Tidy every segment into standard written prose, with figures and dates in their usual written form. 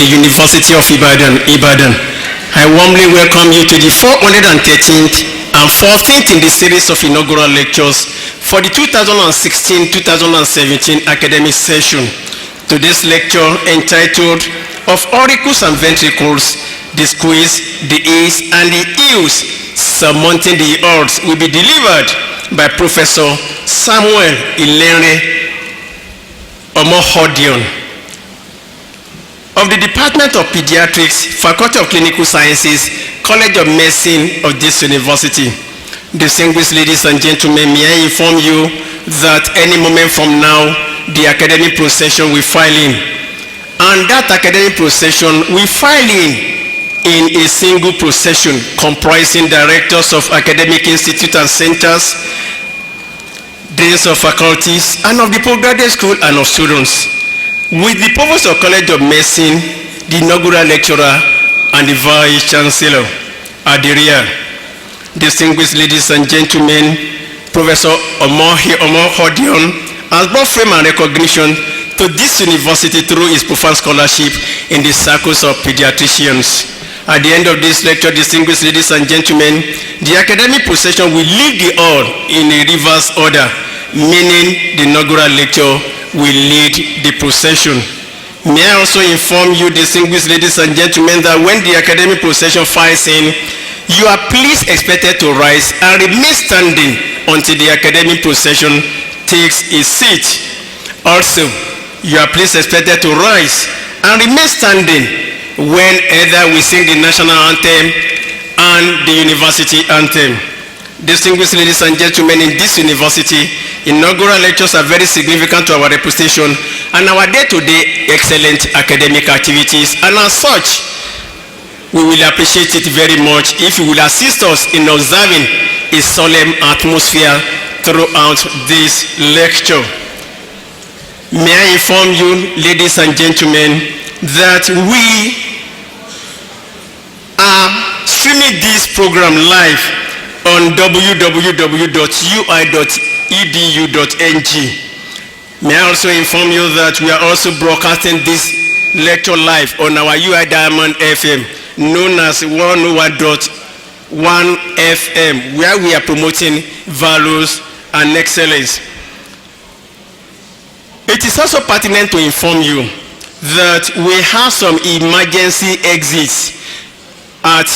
the University of Ibadan. I warmly welcome you to the 413th and 14th in the series of inaugural lectures for the 2016-2017 academic session. Today's lecture, entitled "Of Auricles and Ventricles, the Squeeze, the Ease, and the Hues-surmounting the Odds," will be delivered by Professor Samuel Omokhodion of the Department of Pediatrics, Faculty of Clinical Sciences, College of Medicine of this university. Distinguished ladies and gentlemen, may I inform you that any moment from now, the academic procession will file in. And that academic procession will file in a single procession comprising directors of academic institutes and centers, deans of faculties, and of the postgraduate school and of students, with the Provost of College of Medicine, the inaugural lecturer, and the Vice Chancellor at the rear. Distinguished ladies and gentlemen, Professor Omokhodion has brought fame and recognition to this university through his profound scholarship in the circles of pediatricians. At the end of this lecture, distinguished ladies and gentlemen, the academic procession will lead the hall in a reverse order, meaning the inaugural lecture will lead the procession. May I also inform you, distinguished ladies and gentlemen, that when the academic procession files in, you are please expected to rise and remain standing until the academic procession takes its seat. Also, you are please expected to rise and remain standing when either we sing the national anthem and the university anthem. Distinguished ladies and gentlemen, in this university, inaugural lectures are very significant to our reputation and our day-to-day excellent academic activities, and as such, we will appreciate it very much if you will assist us in observing a solemn atmosphere throughout this lecture. May I inform you, ladies and gentlemen, that we are streaming this program live on www.ui.edu.ng. May I also inform you that we are also broadcasting this lecture live on our UI Diamond FM, known as 101.1 FM, where we are promoting values and excellence. It is also pertinent to inform you that we have some emergency exits at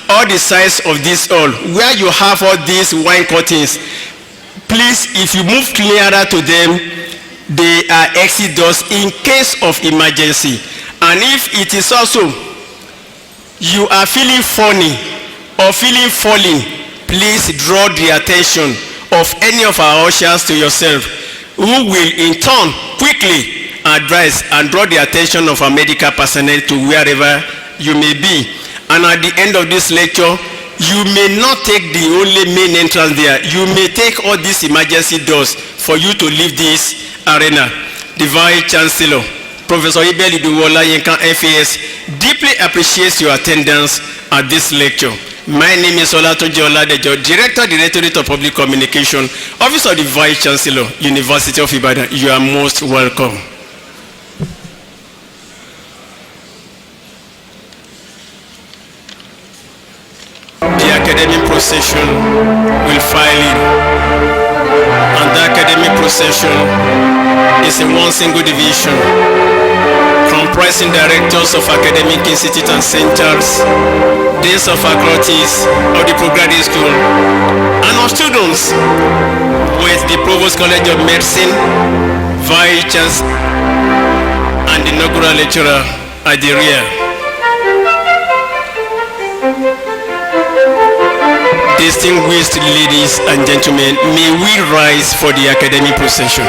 all the sides of this hall, where you have all these wine curtains. Please, if you move clearer to them, they are exit doors in case of emergency. And if it is also you are feeling funny or feeling falling, please draw the attention of any of our ushers to yourself, who will in turn quickly address and draw the attention of our medical personnel to wherever you may be. And at the end of this lecture, you may not take the only main entrance there. You may take all these emergency doors for you to leave this arena. The Vice Chancellor, Professor Ibeli Duwola Yenkan FAS, deeply appreciates your attendance at this lecture. My name is Olatunji Oladejo, Director, Directorate of Public Communication, Office of the Vice Chancellor, University of Ibadan. You are most welcome. The academic procession will file in, and the academic procession is in one single division, comprising directors of academic institutes and centers, deans of faculties of the postgraduate school, and of students, with the Provost College of Medicine, Vice Chancellor, and the inaugural lecturer at the rear. Distinguished ladies and gentlemen, may we rise for the academic procession.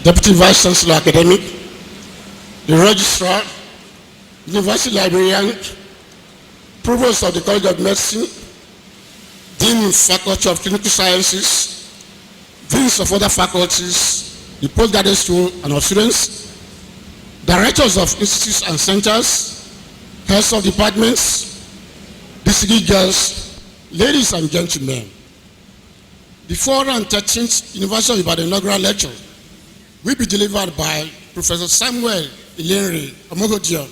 Deputy Vice Chancellor Academic, the Registrar, University Librarian, Provost of the College of Medicine, Dean Faculty of Clinical Sciences, Deans of other faculties, the postgraduate school and of students, Directors of institutes and centers, heads of departments, distinguished guests, ladies and gentlemen. The 413th University of Ibadan Inaugural Lecture will be delivered by Professor Samuel Omokhodion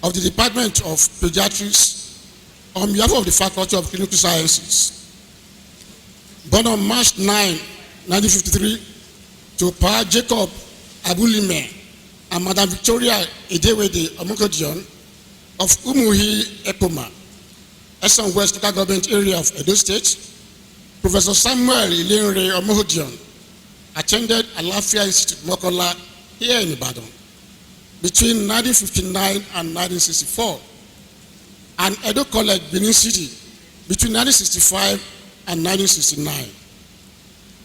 of the Department of Pediatrics on behalf of the Faculty of Clinical Sciences. Born on March 9, 1953, to Pa Jacob Abulime and Madam Victoria Idewede Omokhodion of Umuhi Epoma, Eastern West Local Government Area of Edo State, Professor Samuel Omokhodion attended Alafia Institute Mokola here in Ibadan between 1959 and 1964, and Edo College, Benin City, between 1965 and 1969.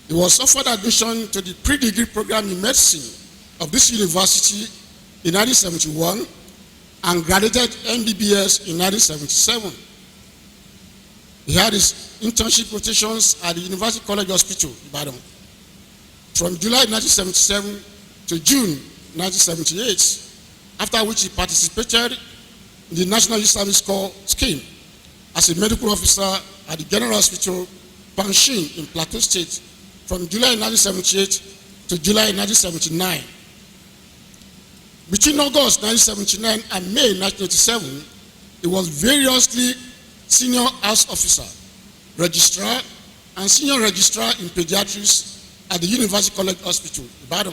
He was offered admission to the pre-degree program in medicine of this university in 1971 and graduated MBBS in 1977. He had his internship rotations at the University College Hospital, Ibadan, from July 1977 to June 1978, after which he participated in the National Youth Service Corps scheme as a medical officer at the General Hospital, Panshin in Plateau State, from July 1978 to July 1979. Between August 1979 and May 1987, he was variously Senior House Officer, Registrar, and Senior Registrar in Pediatrics at the University College Hospital, Ibadan.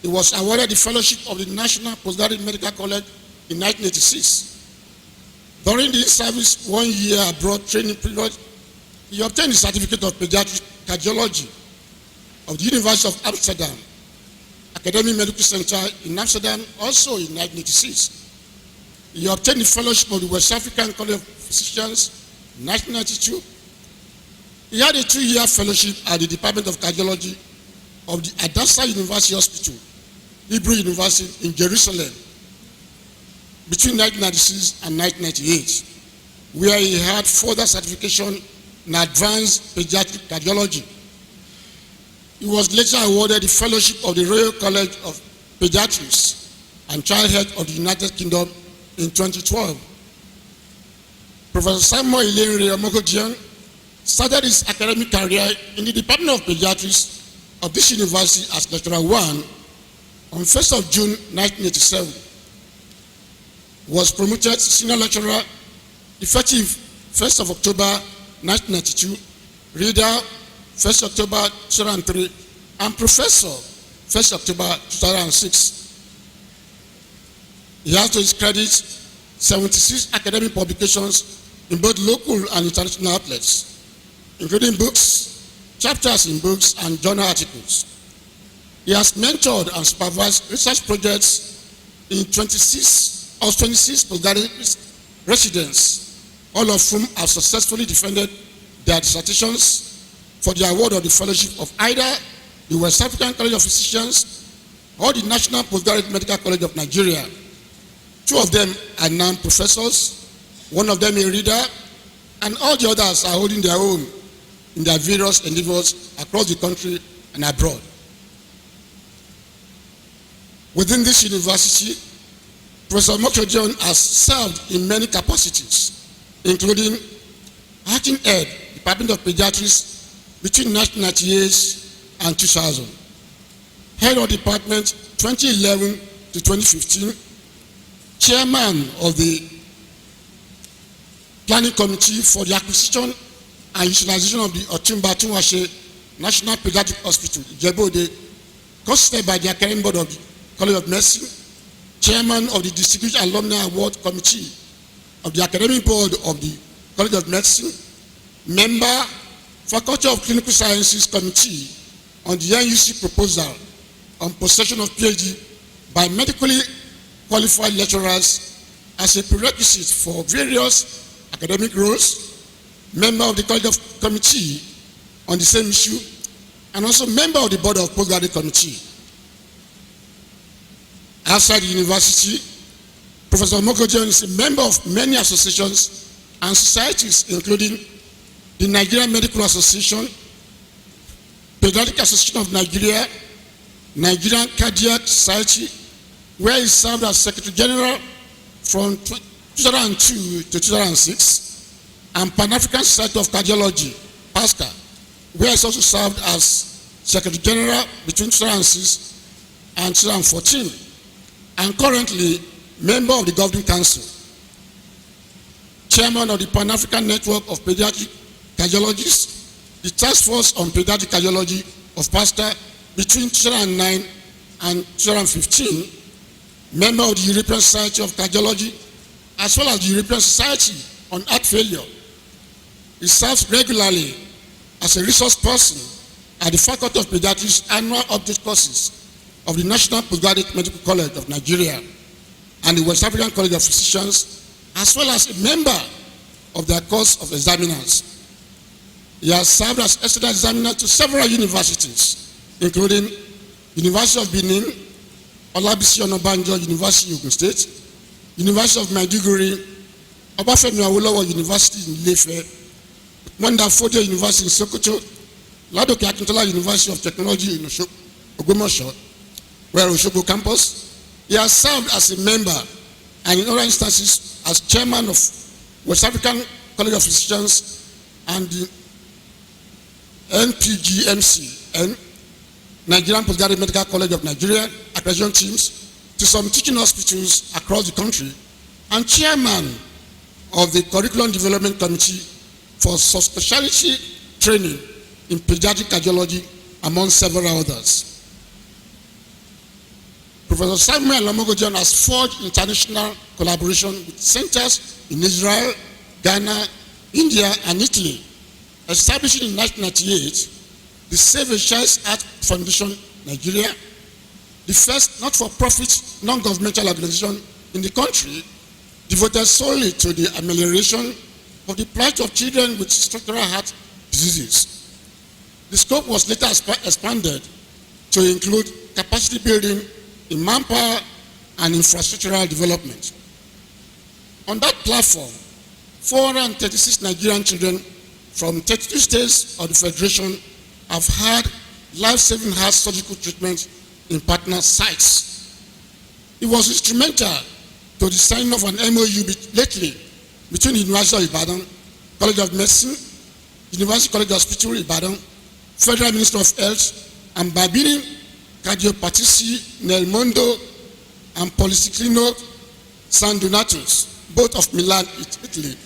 He was awarded the Fellowship of the National Postgraduate Medical College in 1986. During this service, 1 year abroad training period, he obtained the Certificate of Pediatric Cardiology of the University of Amsterdam, Academic Medical Center in Amsterdam, also in 1986. He obtained the Fellowship of the West African College of Physicians in 1992. He had a 2-year fellowship at the Department of Cardiology of the Adassa University Hospital, Hebrew University in Jerusalem, between 1996 and 1998, where he had further certification in advanced pediatric cardiology. He was later awarded the Fellowship of the Royal College of Pediatrics and Child Health of the United Kingdom in 2012. Professor Samuel Omokhodion started his academic career in the Department of Pediatrics of this university as Lecturer 1 on 1st of June 1987. Was promoted to Senior Lecturer effective 1st of October 1992, Reader 1st October 2003, and Professor 1st October 2006. He has to his credit 76 academic publications in both local and international outlets, including books, chapters in books, and journal articles. He has mentored and supervised research projects in 26 postgraduate residents, all of whom have successfully defended their dissertations for the award of the fellowship of either the West African College of Physicians or the National Postgraduate Medical College of Nigeria. 2 of them are now professors, 1 of them a reader, and all the others are holding their own in their various endeavors across the country and abroad. Within this university, Professor Omokhodion has served in many capacities, including acting head, Department of Pediatrics, between 1998 and 2000, head of department 2011 to 2015, chairman of the planning committee for the acquisition and utilization of the Otumba Tunwase National Pediatric Hospital, Ijebu-Ode, constituted by the Academic Board of the College of Medicine, chairman of the Distinguished Alumni Award Committee of the Academic Board of the College of Medicine, member, Faculty of Clinical Sciences Committee on the NUC proposal on possession of PhD by medically qualified lecturers as a prerequisite for various academic roles, member of the College of Committee on the same issue, and also member of the board of postgraduate committee. Outside the university, Professor Omokhodion is a member of many associations and societies, including the Nigerian Medical Association, Pediatrics Association of Nigeria, Nigerian Cardiac Society, where he served as Secretary General from 2002 to 2006, and Pan-African Society of Cardiology, PASCA, where he also served as Secretary General between 2006 and 2014, and currently member of the Governing Council, Chairman of the Pan-African Network of Pediatric Cardiologists, the Task Force on Pediatric Cardiology of PASCA between 2009 and 2015, member of the European Society of Cardiology, as well as the European Society on Heart Failure. He serves regularly as a resource person at the Faculty of Pediatrics annual update courses of the National Postgraduate Medical College of Nigeria and the West African College of Physicians, as well as a member of their course of examiners. He has served as external examiner to several universities, including University of Benin, Olabisi Onabanjo University, Ogun State, University of Maiduguri, Obafemi Awolowo University in Ile-Ife, Manda Fodio University in Sokoto, Ladoke Akintola University of Technology in Ogbomoso, where Osogbo campus. He has served as a member and in other instances as chairman of West African College of Physicians and the NPGMC and Nigerian Postgraduate Medical College of Nigeria accreditation teams to some teaching hospitals across the country, and chairman of the Curriculum Development Committee for subspecialty training in pediatric cardiology, among several others. Professor Samuel Omokhodion has forged international collaboration with centers in Israel, Ghana, India, and Italy, establishing in 1998 the Save a Child's Heart Foundation, Nigeria, the first not-for-profit, non-governmental organization in the country devoted solely to the amelioration of the plight of children with structural heart diseases. The scope was later expanded to include capacity building in manpower and infrastructural development. On that platform, 436 Nigerian children from 32 states of the Federation have had life-saving heart surgical treatment in partner sites. It was instrumental to the signing of an MOU lately between the University of Ibadan, College of Medicine, University College Hospital Ibadan, Federal Ministry of Health, and Barbini Cardiopatici nel Mondo and Policiclino San Donatus, both of Milan, Italy.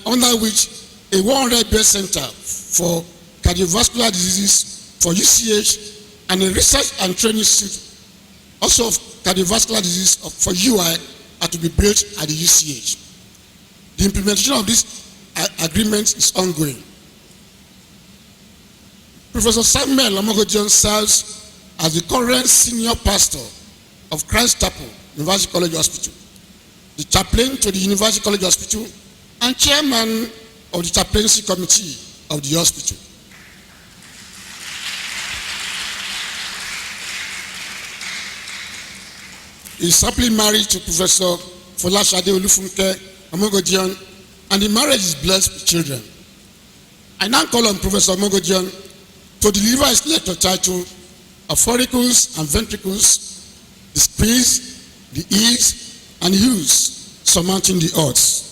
Under which a 100-bed center for cardiovascular diseases for UCH and a research and training institute also of cardiovascular disease for UI are to be built at the UCH. The implementation of this agreement is ongoing. Professor Samuel Omokhodion serves as the current senior pastor of Christ Chapel, University College Hospital, the chaplain to the University College Hospital, and chairman of the chaplaincy committee of the hospital. He is happily married to Professor Folashade Olufunke Omokhodion, and the marriage is blessed with children. I now call on Professor Omokhodion to deliver his lecture titled of Auricles and Ventricles, the squeeze, the ease, and hues surmounting the odds.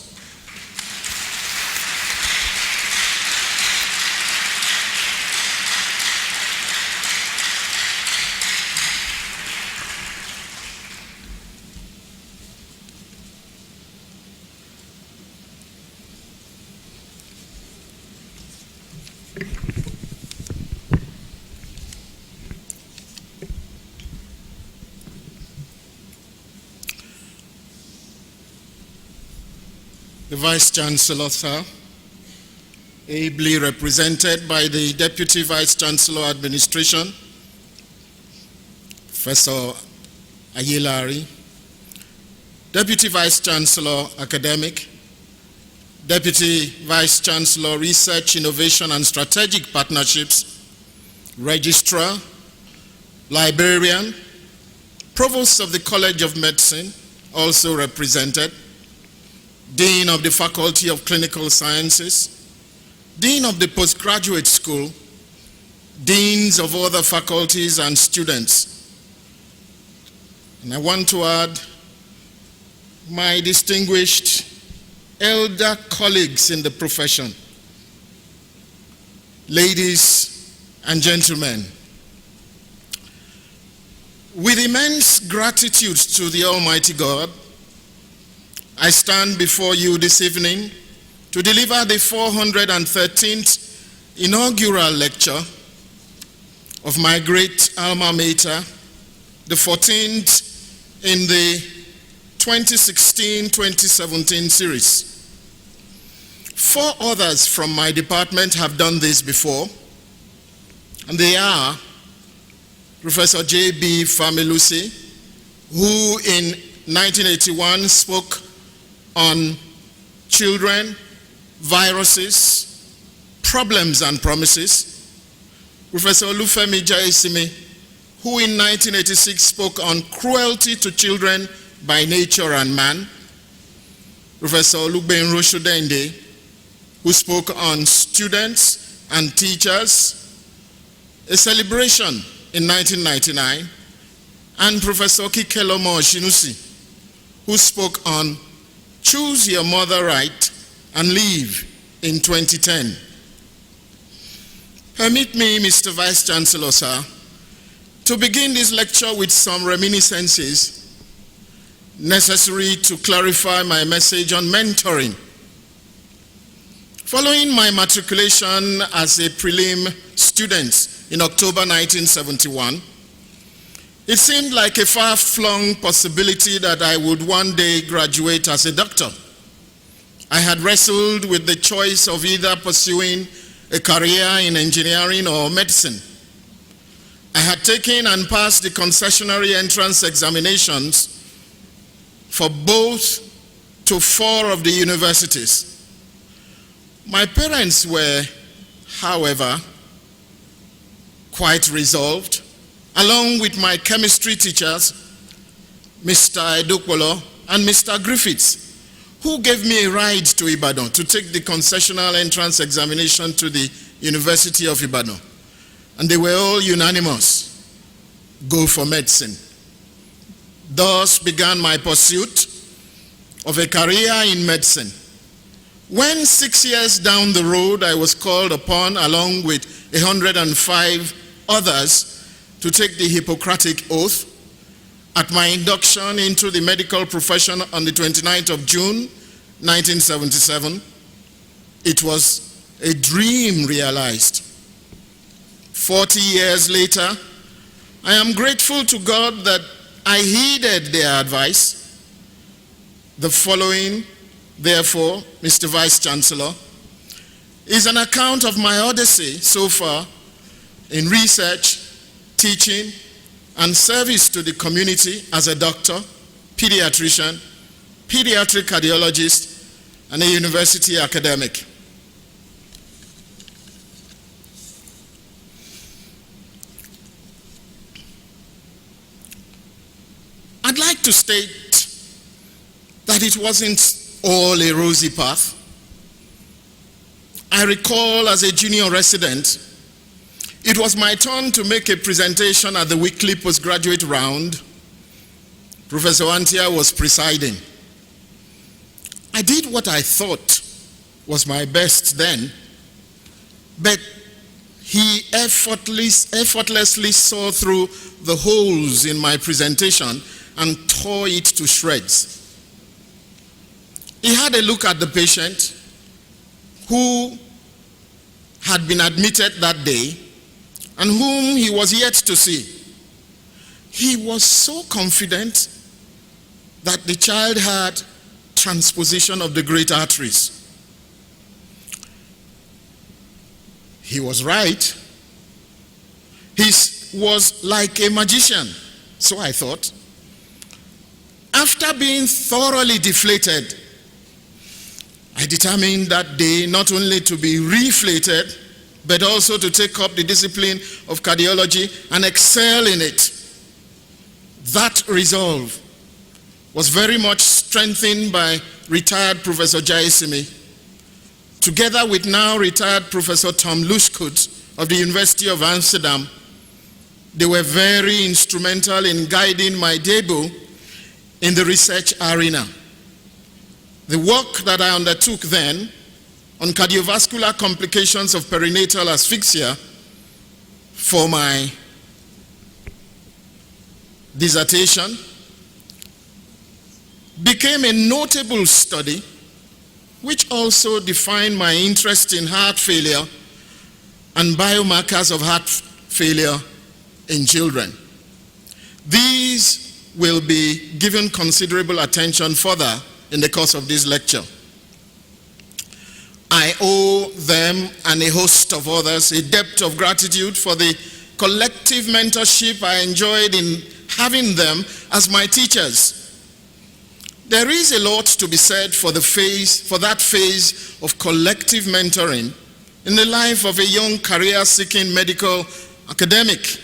The Vice Chancellor, sir, ably represented by the Deputy Vice Chancellor Administration, Professor Ayelari, Deputy Vice Chancellor, Academic, Deputy Vice Chancellor, Research, Innovation and Strategic Partnerships, Registrar, Librarian, Provost of the College of Medicine, also represented, Dean of the Faculty of Clinical Sciences, Dean of the Postgraduate School, Deans of other faculties and students. And I want to add my distinguished elder colleagues in the profession, ladies and gentlemen. With immense gratitude to the Almighty God, I stand before you this evening to deliver the 413th inaugural lecture of my great alma mater, the 14th in the 2016-2017 series. 4 others from my department have done this before, and they are Professor J.B. Familusi, who in 1981 spoke on children, viruses, problems and promises. Professor Olufemi Jaisimi, who in 1986 spoke on cruelty to children by nature and man. Professor Olugbenro Shodende, who spoke on students and teachers, a celebration in 1999, and Professor Kikelomo Shinusi, who spoke on Choose Your Mother Right and Leave in 2010. Permit me, Mr. Vice Chancellor, sir, to begin this lecture with some reminiscences necessary to clarify my message on mentoring. Following my matriculation as a prelim student in October 1971, it seemed like a far-flung possibility that I would one day graduate as a doctor. I had wrestled with the choice of either pursuing a career in engineering or medicine. I had taken and passed the concessionary entrance examinations for both to 4 of the universities. My parents were, however, quite resolved, along with my chemistry teachers, Mr. Edokpolo and Mr. Griffiths, who gave me a ride to Ibadan to take the concessional entrance examination to the University of Ibadan. And they were all unanimous: go for medicine. Thus began my pursuit of a career in medicine. When 6 years down the road, I was called upon, along with 105 others, to take the Hippocratic Oath at my induction into the medical profession on the 29th of June, 1977. It was a dream realized. 40 years later, I am grateful to God that I heeded their advice. The following, therefore, Mr. Vice Chancellor, is an account of my odyssey so far in research, teaching, and service to the community as a doctor, pediatrician, pediatric cardiologist, and a university academic. I'd like to state that it wasn't all a rosy path. I recall as a junior resident, it was my turn to make a presentation at the weekly postgraduate round. Professor Antia was presiding. I did what I thought was my best then, but he effortlessly saw through the holes in my presentation and tore it to shreds. He had a look at the patient who had been admitted that day and whom he was yet to see. He was so confident that the child had transposition of the great arteries. He was right. He was like a magician, so I thought. After being thoroughly deflated, I determined that day not only to be reflated, but also to take up the discipline of cardiology and excel in it. That resolve was very much strengthened by retired Professor Jaisimi, together with now retired Professor Tom Lushkut of the University of Amsterdam. They were very instrumental in guiding my debut in the research arena. The work that I undertook then on cardiovascular complications of perinatal asphyxia for my dissertation became a notable study, which also defined my interest in heart failure and biomarkers of heart failure in children. These will be given considerable attention further in the course of this lecture. I owe them and a host of others a debt of gratitude for the collective mentorship I enjoyed in having them as my teachers. There is a lot to be said for that phase of collective mentoring in the life of a young career-seeking medical academic.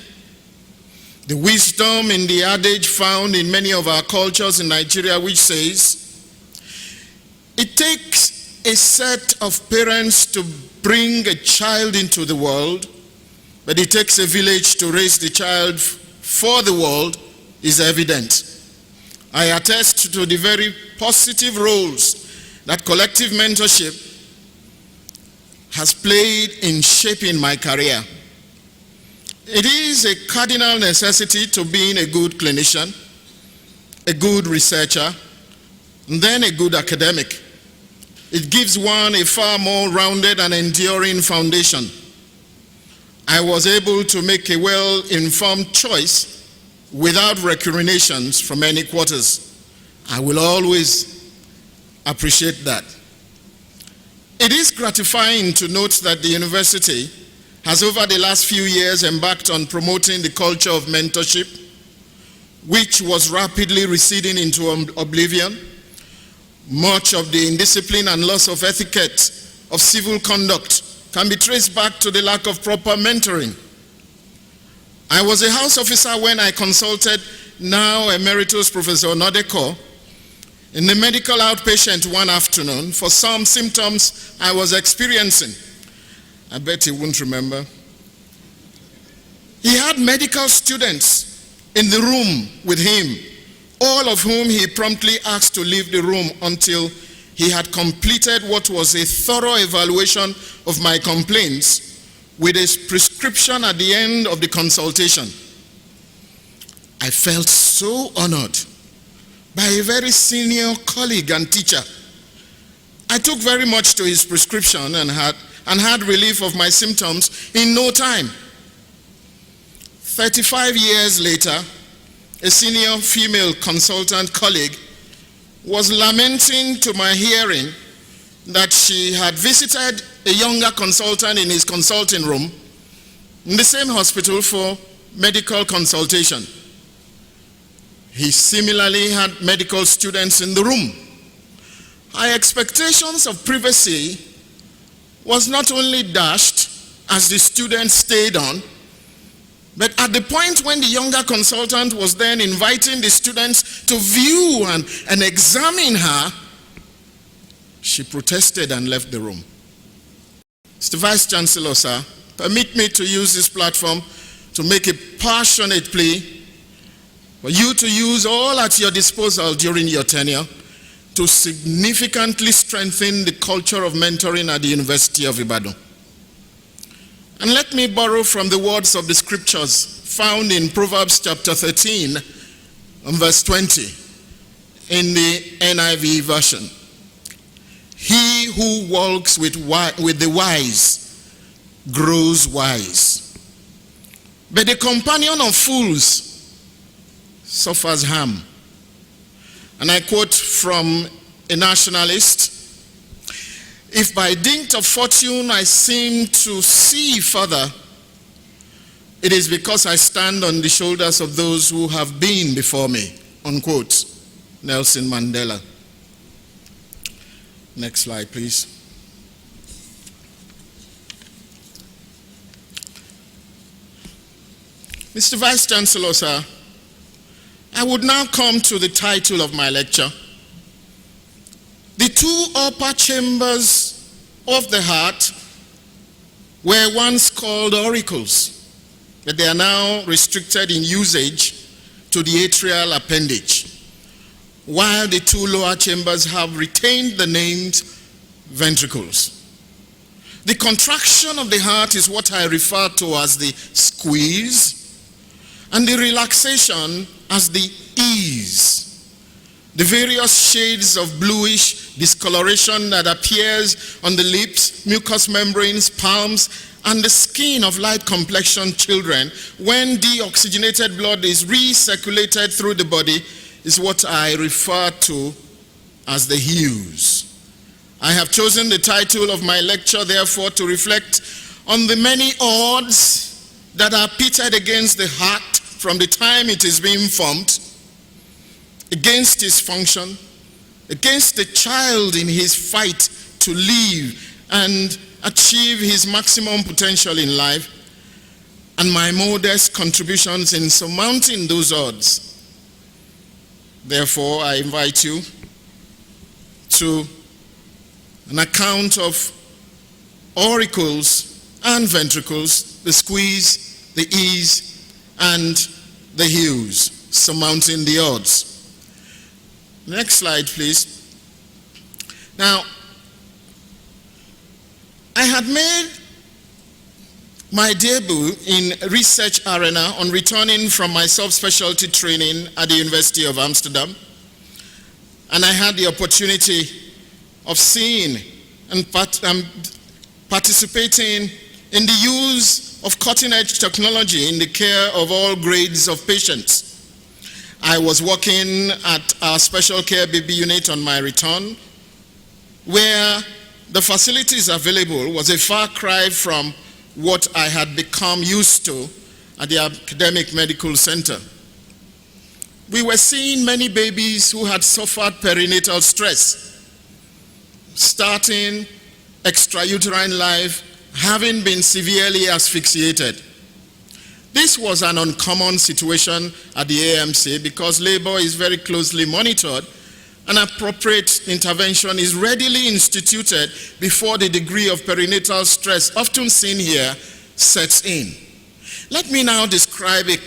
The wisdom in the adage found in many of our cultures in Nigeria, which says, it takes a set of parents to bring a child into the world, but it takes a village to raise the child for the world, is evident. I attest to the very positive roles that collective mentorship has played in shaping my career. It is a cardinal necessity to being a good clinician, a good researcher, and then a good academic. It gives one a far more rounded and enduring foundation. I was able to make a well-informed choice without recriminations from any quarters. I will always appreciate that. It is gratifying to note that the university has over the last few years embarked on promoting the culture of mentorship, which was rapidly receding into oblivion. Much of the indiscipline and loss of etiquette of civil conduct can be traced back to the lack of proper mentoring. I was a house officer when I consulted now Emeritus Professor Nodeko in the medical outpatient one afternoon for some symptoms I was experiencing. I bet he won't remember. He had medical students in the room with him, all of whom he promptly asked to leave the room until he had completed what was a thorough evaluation of my complaints with a prescription at the end of the consultation. I felt so honored by a very senior colleague and teacher. I took very much to his prescription and had relief of my symptoms in no time. 35 years later, a senior female consultant colleague was lamenting to my hearing that she had visited a younger consultant in his consulting room in the same hospital for medical consultation. He similarly had medical students in the room. Our expectations of privacy was not only dashed as the students stayed on, but at the point when the younger consultant was then inviting the students to view and examine her, she protested and left the room. Mr. Vice Chancellor, sir, permit me to use this platform to make a passionate plea for you to use all at your disposal during your tenure to significantly strengthen the culture of mentoring at the University of Ibadan. And let me borrow from the words of the scriptures found in Proverbs chapter 13 and verse 20 in the NIV version. He who walks with the wise grows wise, but the companion of fools suffers harm. And I quote from a nationalist, if by dint of fortune I seem to see further, it is because I stand on the shoulders of those who have been before me, unquote. Nelson Mandela. Next slide, please. Mr. Vice Chancellor, sir, I would now come to the title of my lecture. The two upper chambers of the heart were once called auricles, but they are now restricted in usage to the atrial appendage, while the two lower chambers have retained the names ventricles. The contraction of the heart is what I refer to as the squeeze, and the relaxation as the ease. The various shades of bluish discoloration that appears on the lips, mucous membranes, palms, and the skin of light complexion children when deoxygenated blood is recirculated through the body is what I refer to as the hues. I have chosen the title of my lecture, therefore, to reflect on the many odds that are pitted against the heart from the time it is being formed, against its function, against the child in his fight to live and achieve his maximum potential in life, and my modest contributions in surmounting those odds. Therefore, I invite you to an account of auricles and ventricles, the squeeze, the ease, and the hues, surmounting the odds. Next slide, please. Now, I had made my debut in research arena on returning from my subspecialty training at the University of Amsterdam, and I had the opportunity of seeing and participating in the use of cutting-edge technology in the care of all grades of patients. I was working at our special care baby unit on my return, where the facilities available was a far cry from what I had become used to at the academic medical center. We were seeing many babies who had suffered perinatal stress, starting extrauterine life, having been severely asphyxiated. This was an uncommon situation at the AMC because labor is very closely monitored and appropriate intervention is readily instituted before the degree of perinatal stress often seen here sets in. Let me now describe a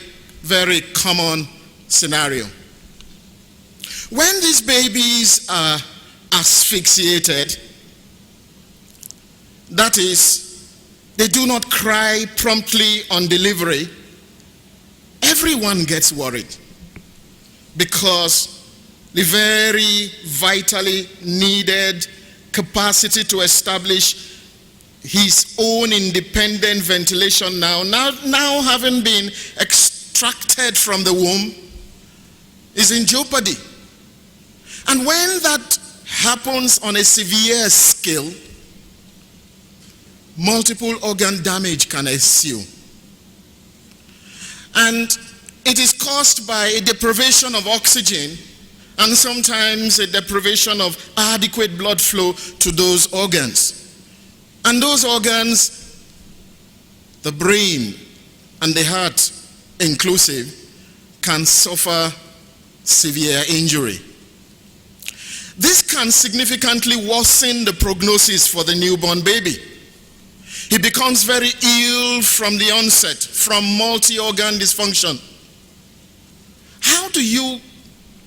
very common scenario. When these babies are asphyxiated, that is, they do not cry promptly on delivery, everyone gets worried because the very vitally needed capacity to establish his own independent ventilation now having been extracted from the womb is in jeopardy. And when that happens on a severe scale, multiple organ damage can ensue. And it is caused by a deprivation of oxygen and sometimes a deprivation of adequate blood flow to those organs. And those organs, the brain and the heart inclusive, can suffer severe injury. This can significantly worsen the prognosis for the newborn baby. He becomes very ill from the onset, from multi-organ dysfunction. How do you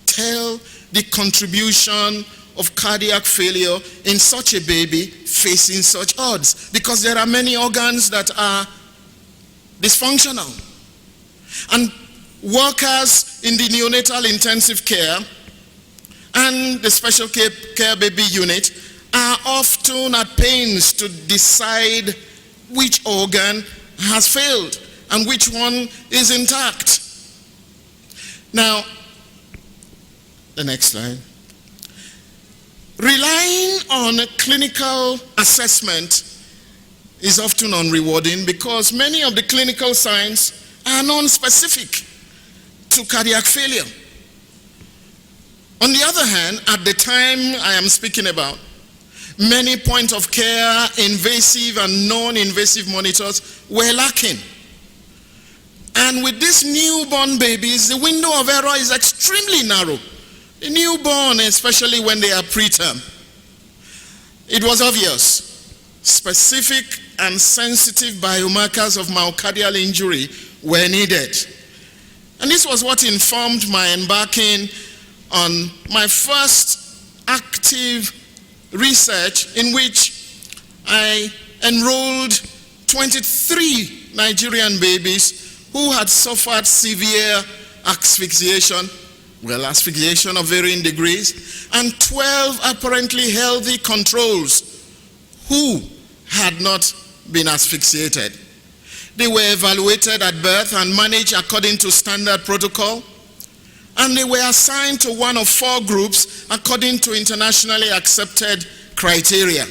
tell the contribution of cardiac failure in such a baby facing such odds? Because there are many organs that are dysfunctional. And workers in the neonatal intensive care and the special care baby unit are often at pains to decide which organ has failed and which one is intact. Now, the next slide. Relying on clinical assessment is often unrewarding because many of the clinical signs are non-specific to cardiac failure. On the other hand, at the time I am speaking about, many point of care, invasive and non-invasive monitors were lacking. And with these newborn babies, the window of error is extremely narrow. The newborn, especially when they are preterm. It was obvious, specific and sensitive biomarkers of myocardial injury were needed. And this was what informed my embarking on my first active research, in which I enrolled 23 Nigerian babies who had suffered severe asphyxiation, asphyxiation of varying degrees, and 12 apparently healthy controls who had not been asphyxiated. They were evaluated at birth and managed according to standard protocol, and they were assigned to one of 4 groups according to internationally accepted criteria.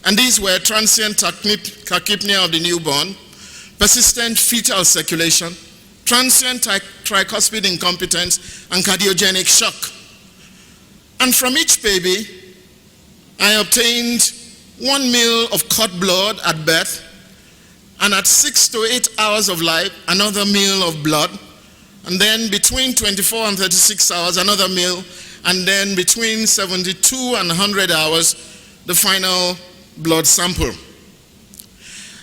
And these were transient tachypnea of the newborn, persistent fetal circulation, transient tricuspid incompetence, and cardiogenic shock. And from each baby, I obtained 1 ml of cord blood at birth, and at 6 to 8 hours of life, another ml of blood, and then between 24 and 36 hours, another ml, and then between 72 and 100 hours, the final blood sample.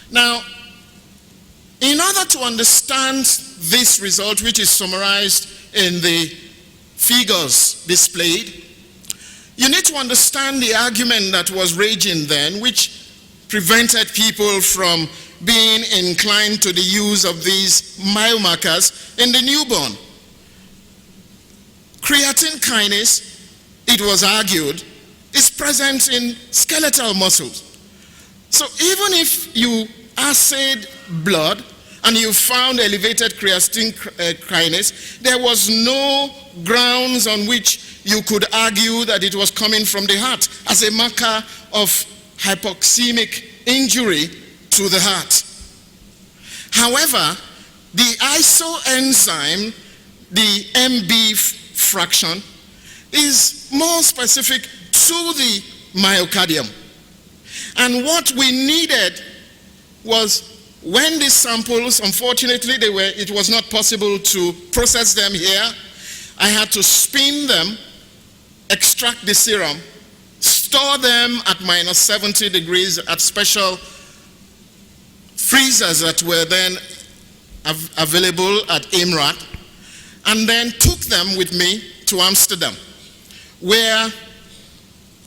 Now, in order to understand this result, which is summarized in the figures displayed, you need to understand the argument that was raging then, which prevented people from being inclined to the use of these biomarkers in the newborn. Creatine kinase, it was argued, is present in skeletal muscles. So even if you assayed blood and you found elevated creatine kinase, there was no grounds on which you could argue that it was coming from the heart as a marker of hypoxemic injury to the heart. However, the isoenzyme, the MB fraction, is more specific to the myocardium. And what we needed was, when these samples, unfortunately, it was not possible to process them here. I had to spin them, extract the serum, store them at minus 70 degrees at special freezers that were then available at IMRAT, and then took them with me to Amsterdam, where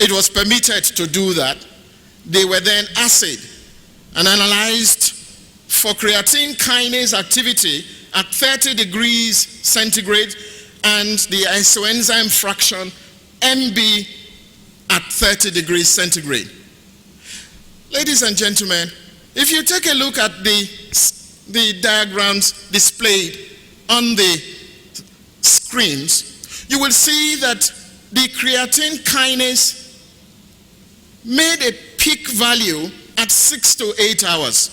it was permitted to do that. They were then assayed and analyzed for creatine kinase activity at 30 degrees centigrade and the isoenzyme fraction MB at 30 degrees centigrade. Ladies and gentlemen, if you take a look at the diagrams displayed on the screens, you will see that the creatine kinase made a peak value at 6 to 8 hours.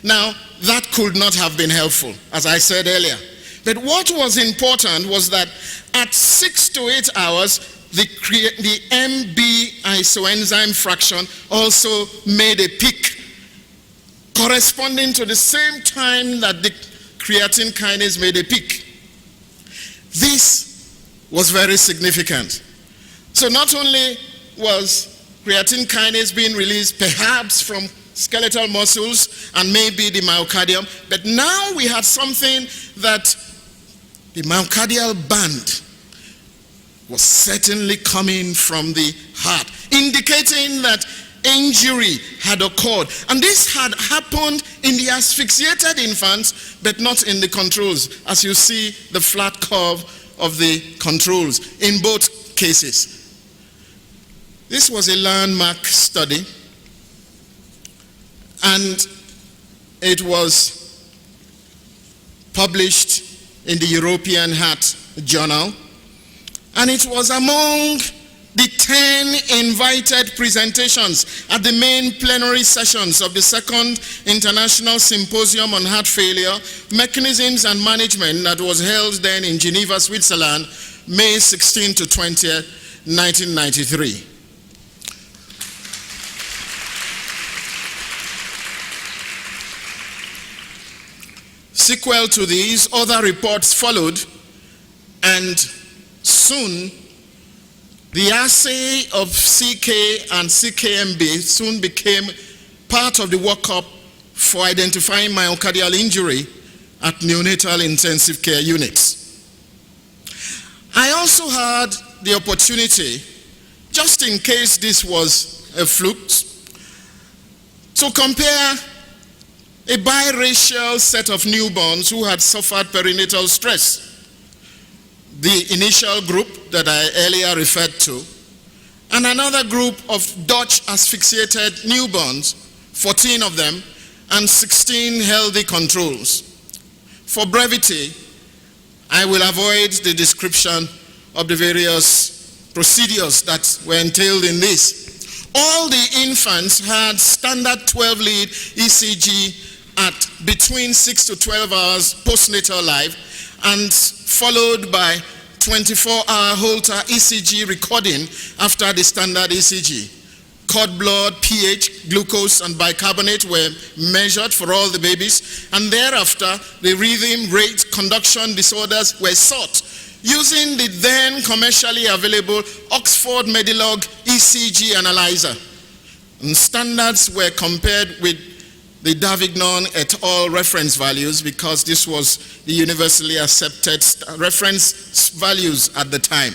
Now, that could not have been helpful, as I said earlier. But what was important was that at 6 to 8 hours, the MB isoenzyme fraction also made a peak, corresponding to the same time that the creatine kinase made a peak. This was very significant. So not only was creatine kinase being released perhaps from skeletal muscles and maybe the myocardium, but now we had something that the myocardial band was certainly coming from the heart, indicating that injury had occurred. And this had happened in the asphyxiated infants, but not in the controls, as you see the flat curve of the controls in both cases. This was a landmark study, and it was published in the European Heart Journal, and it was among the 10 invited presentations at the main plenary sessions of the second International Symposium on Heart Failure, Mechanisms and Management that was held then in Geneva, Switzerland May 16 to 20th, 1993. Sequel to these, other reports followed, and soon the assay of CK and CKMB soon became part of the workup for identifying myocardial injury at neonatal intensive care units. I also had the opportunity, just in case this was a fluke, to compare a biracial set of newborns who had suffered perinatal stress. The initial group that I earlier referred to, and another group of Dutch asphyxiated newborns, 14 of them, and 16 healthy controls. For brevity, I will avoid the description of the various procedures that were entailed in this. All the infants had standard 12-lead ECG at between 6 to 12 hours postnatal life, and followed by 24-hour Holter ECG recording after the standard ECG. Cord blood, pH, glucose, and bicarbonate were measured for all the babies, and thereafter the rhythm, rate, conduction disorders were sought using the then commercially available Oxford Medilog ECG analyzer. And standards were compared with the Davignon et al. Reference values, because this was the universally accepted reference values at the time.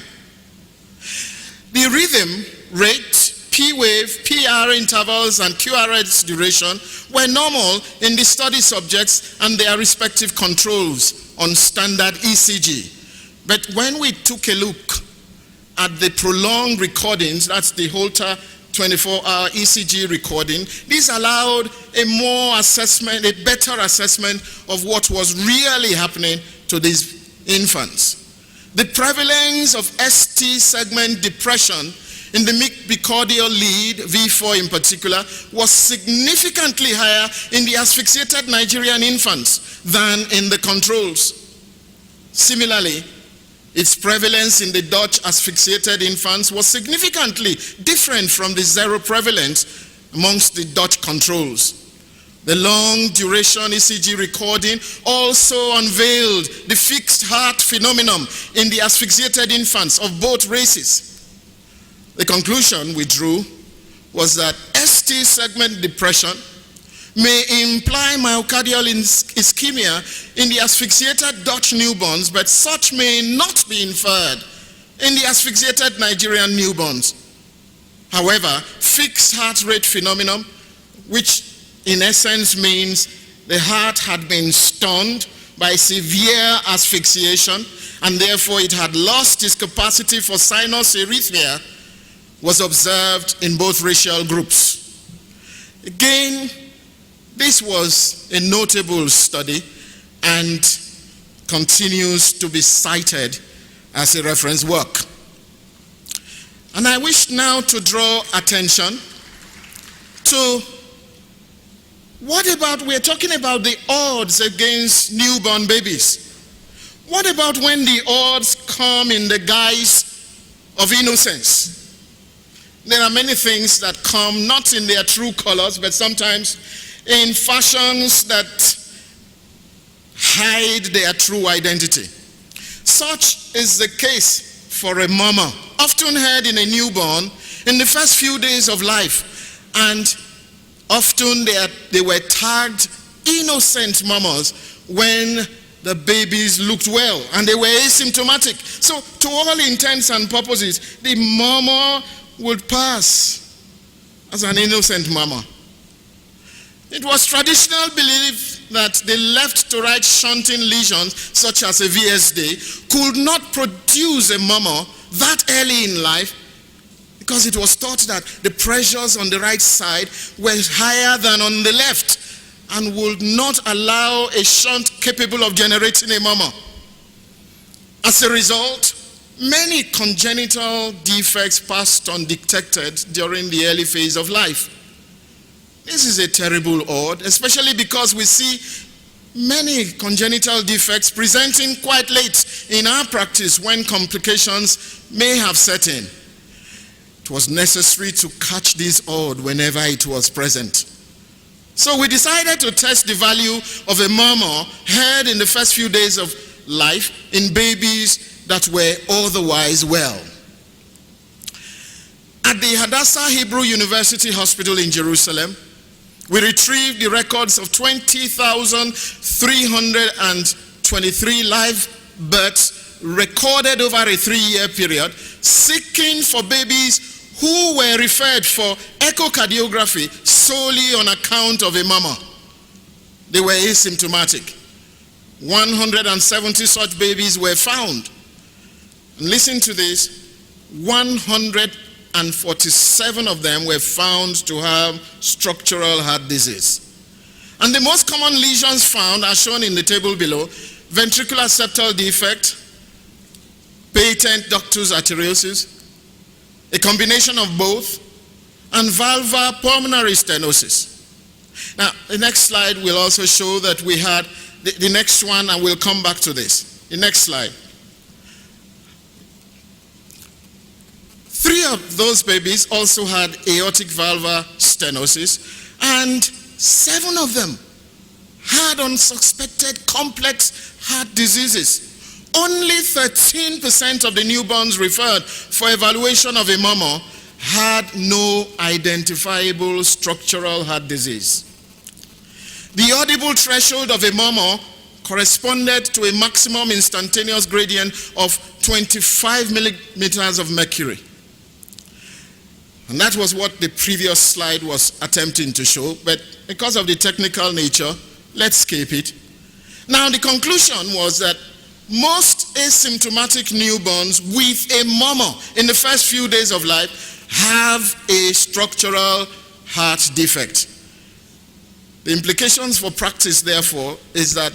The rhythm, rate, P-wave, PR intervals, and QRS duration were normal in the study subjects and their respective controls on standard ECG. But when we took a look at the prolonged recordings, that's the Holter 24-hour ECG recording, this allowed a better assessment of what was really happening to these infants. The prevalence of ST segment depression in the bicordial lead, V4 in particular, was significantly higher in the asphyxiated Nigerian infants than in the controls. Similarly, its prevalence in the Dutch asphyxiated infants was significantly different from the zero prevalence amongst the Dutch controls. The long duration ECG recording also unveiled the fixed heart phenomenon in the asphyxiated infants of both races. The conclusion we drew was that ST segment depression may imply myocardial ischemia in the asphyxiated Dutch newborns, but such may not be inferred in the asphyxiated Nigerian newborns. However, fixed heart rate phenomenon, which in essence means the heart had been stunned by severe asphyxiation and therefore it had lost its capacity for sinus arrhythmia, was observed in both racial groups. Again, this was a notable study and continues to be cited as a reference work. And I wish now to draw attention to we're talking about the odds against newborn babies. What about when the odds come in the guise of innocence? There are many things that come not in their true colors, but sometimes in fashions that hide their true identity. Such is the case for a mama, often heard in a newborn in the first few days of life, and often they were tagged innocent mamas when the babies looked well and they were asymptomatic. So to all intents and purposes, the mama would pass as an innocent mama. It was traditional belief that the left to right shunting lesions, such as a VSD, could not produce a mama that early in life, because it was thought that the pressures on the right side were higher than on the left and would not allow a shunt capable of generating a mama. As a result, many congenital defects passed undetected during the early phase of life. This is a terrible odd, especially because we see many congenital defects presenting quite late in our practice when complications may have set in. It was necessary to catch this odd whenever it was present. So we decided to test the value of a murmur heard in the first few days of life in babies that were otherwise well. At the Hadassah Hebrew University Hospital in Jerusalem, we retrieved the records of 20,323 live births recorded over a 3-year period, seeking for babies who were referred for echocardiography solely on account of a murmur. They were asymptomatic. 170 such babies were found. And listen to this, 147 of them were found to have structural heart disease. And the most common lesions found are shown in the table below: ventricular septal defect, patent ductus arteriosus, a combination of both, and valvar pulmonary stenosis. Now, the next slide will also show that we had the next one, and we'll come back to this. The next slide. 3 of those babies also had aortic valvar stenosis, and 7 of them had unsuspected complex heart diseases. Only 13% of the newborns referred for evaluation of a murmur had no identifiable structural heart disease. The audible threshold of a murmur corresponded to a maximum instantaneous gradient of 25 millimeters of mercury. And that was what the previous slide was attempting to show, but because of the technical nature, let's skip it. Now, the conclusion was that most asymptomatic newborns with a murmur in the first few days of life have a structural heart defect. The implications for practice, therefore, is that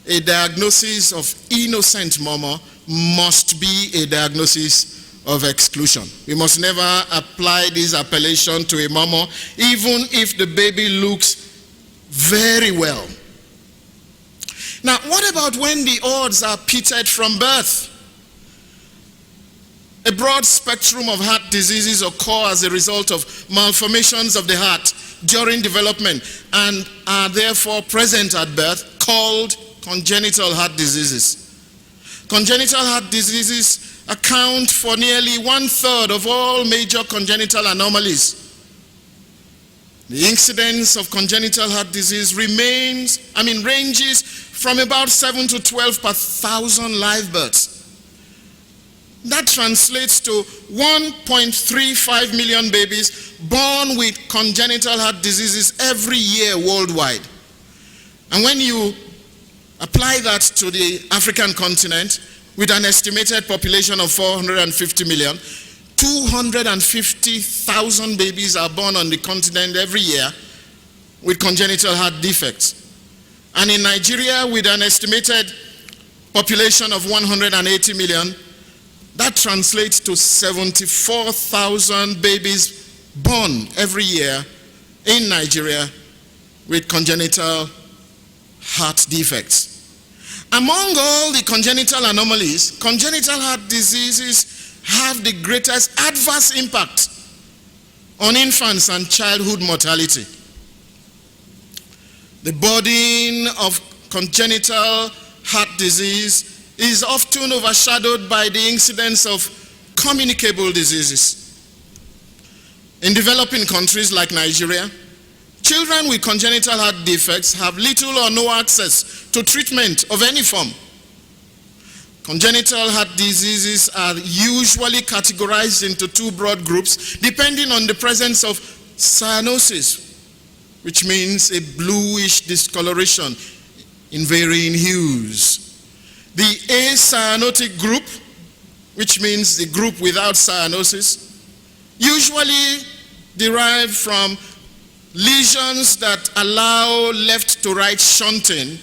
a diagnosis of innocent murmur must be a diagnosis of exclusion. We must never apply this appellation to a murmur, even if the baby looks very well. Now, what about when the odds are pitted from birth? A broad spectrum of heart diseases occur as a result of malformations of the heart during development and are therefore present at birth, called congenital heart diseases. Congenital heart diseases account for nearly 1/3 of all major congenital anomalies. The incidence of congenital heart disease ranges from about 7 to 12 per 1,000 live births. That translates to 1.35 million babies born with congenital heart diseases every year worldwide. And when you apply that to the African continent, with an estimated population of 450 million, 250,000 babies are born on the continent every year with congenital heart defects. And in Nigeria, with an estimated population of 180 million, that translates to 74,000 babies born every year in Nigeria with congenital heart defects. Among all the congenital anomalies, congenital heart diseases have the greatest adverse impact on infants and childhood mortality. The burden of congenital heart disease is often overshadowed by the incidence of communicable diseases. In developing countries like Nigeria, children with congenital heart defects have little or no access to treatment of any form. Congenital heart diseases are usually categorized into 2 broad groups depending on the presence of cyanosis, which means a bluish discoloration in varying hues. The acyanotic group, which means the group without cyanosis, usually derived from lesions that allow left to right shunting,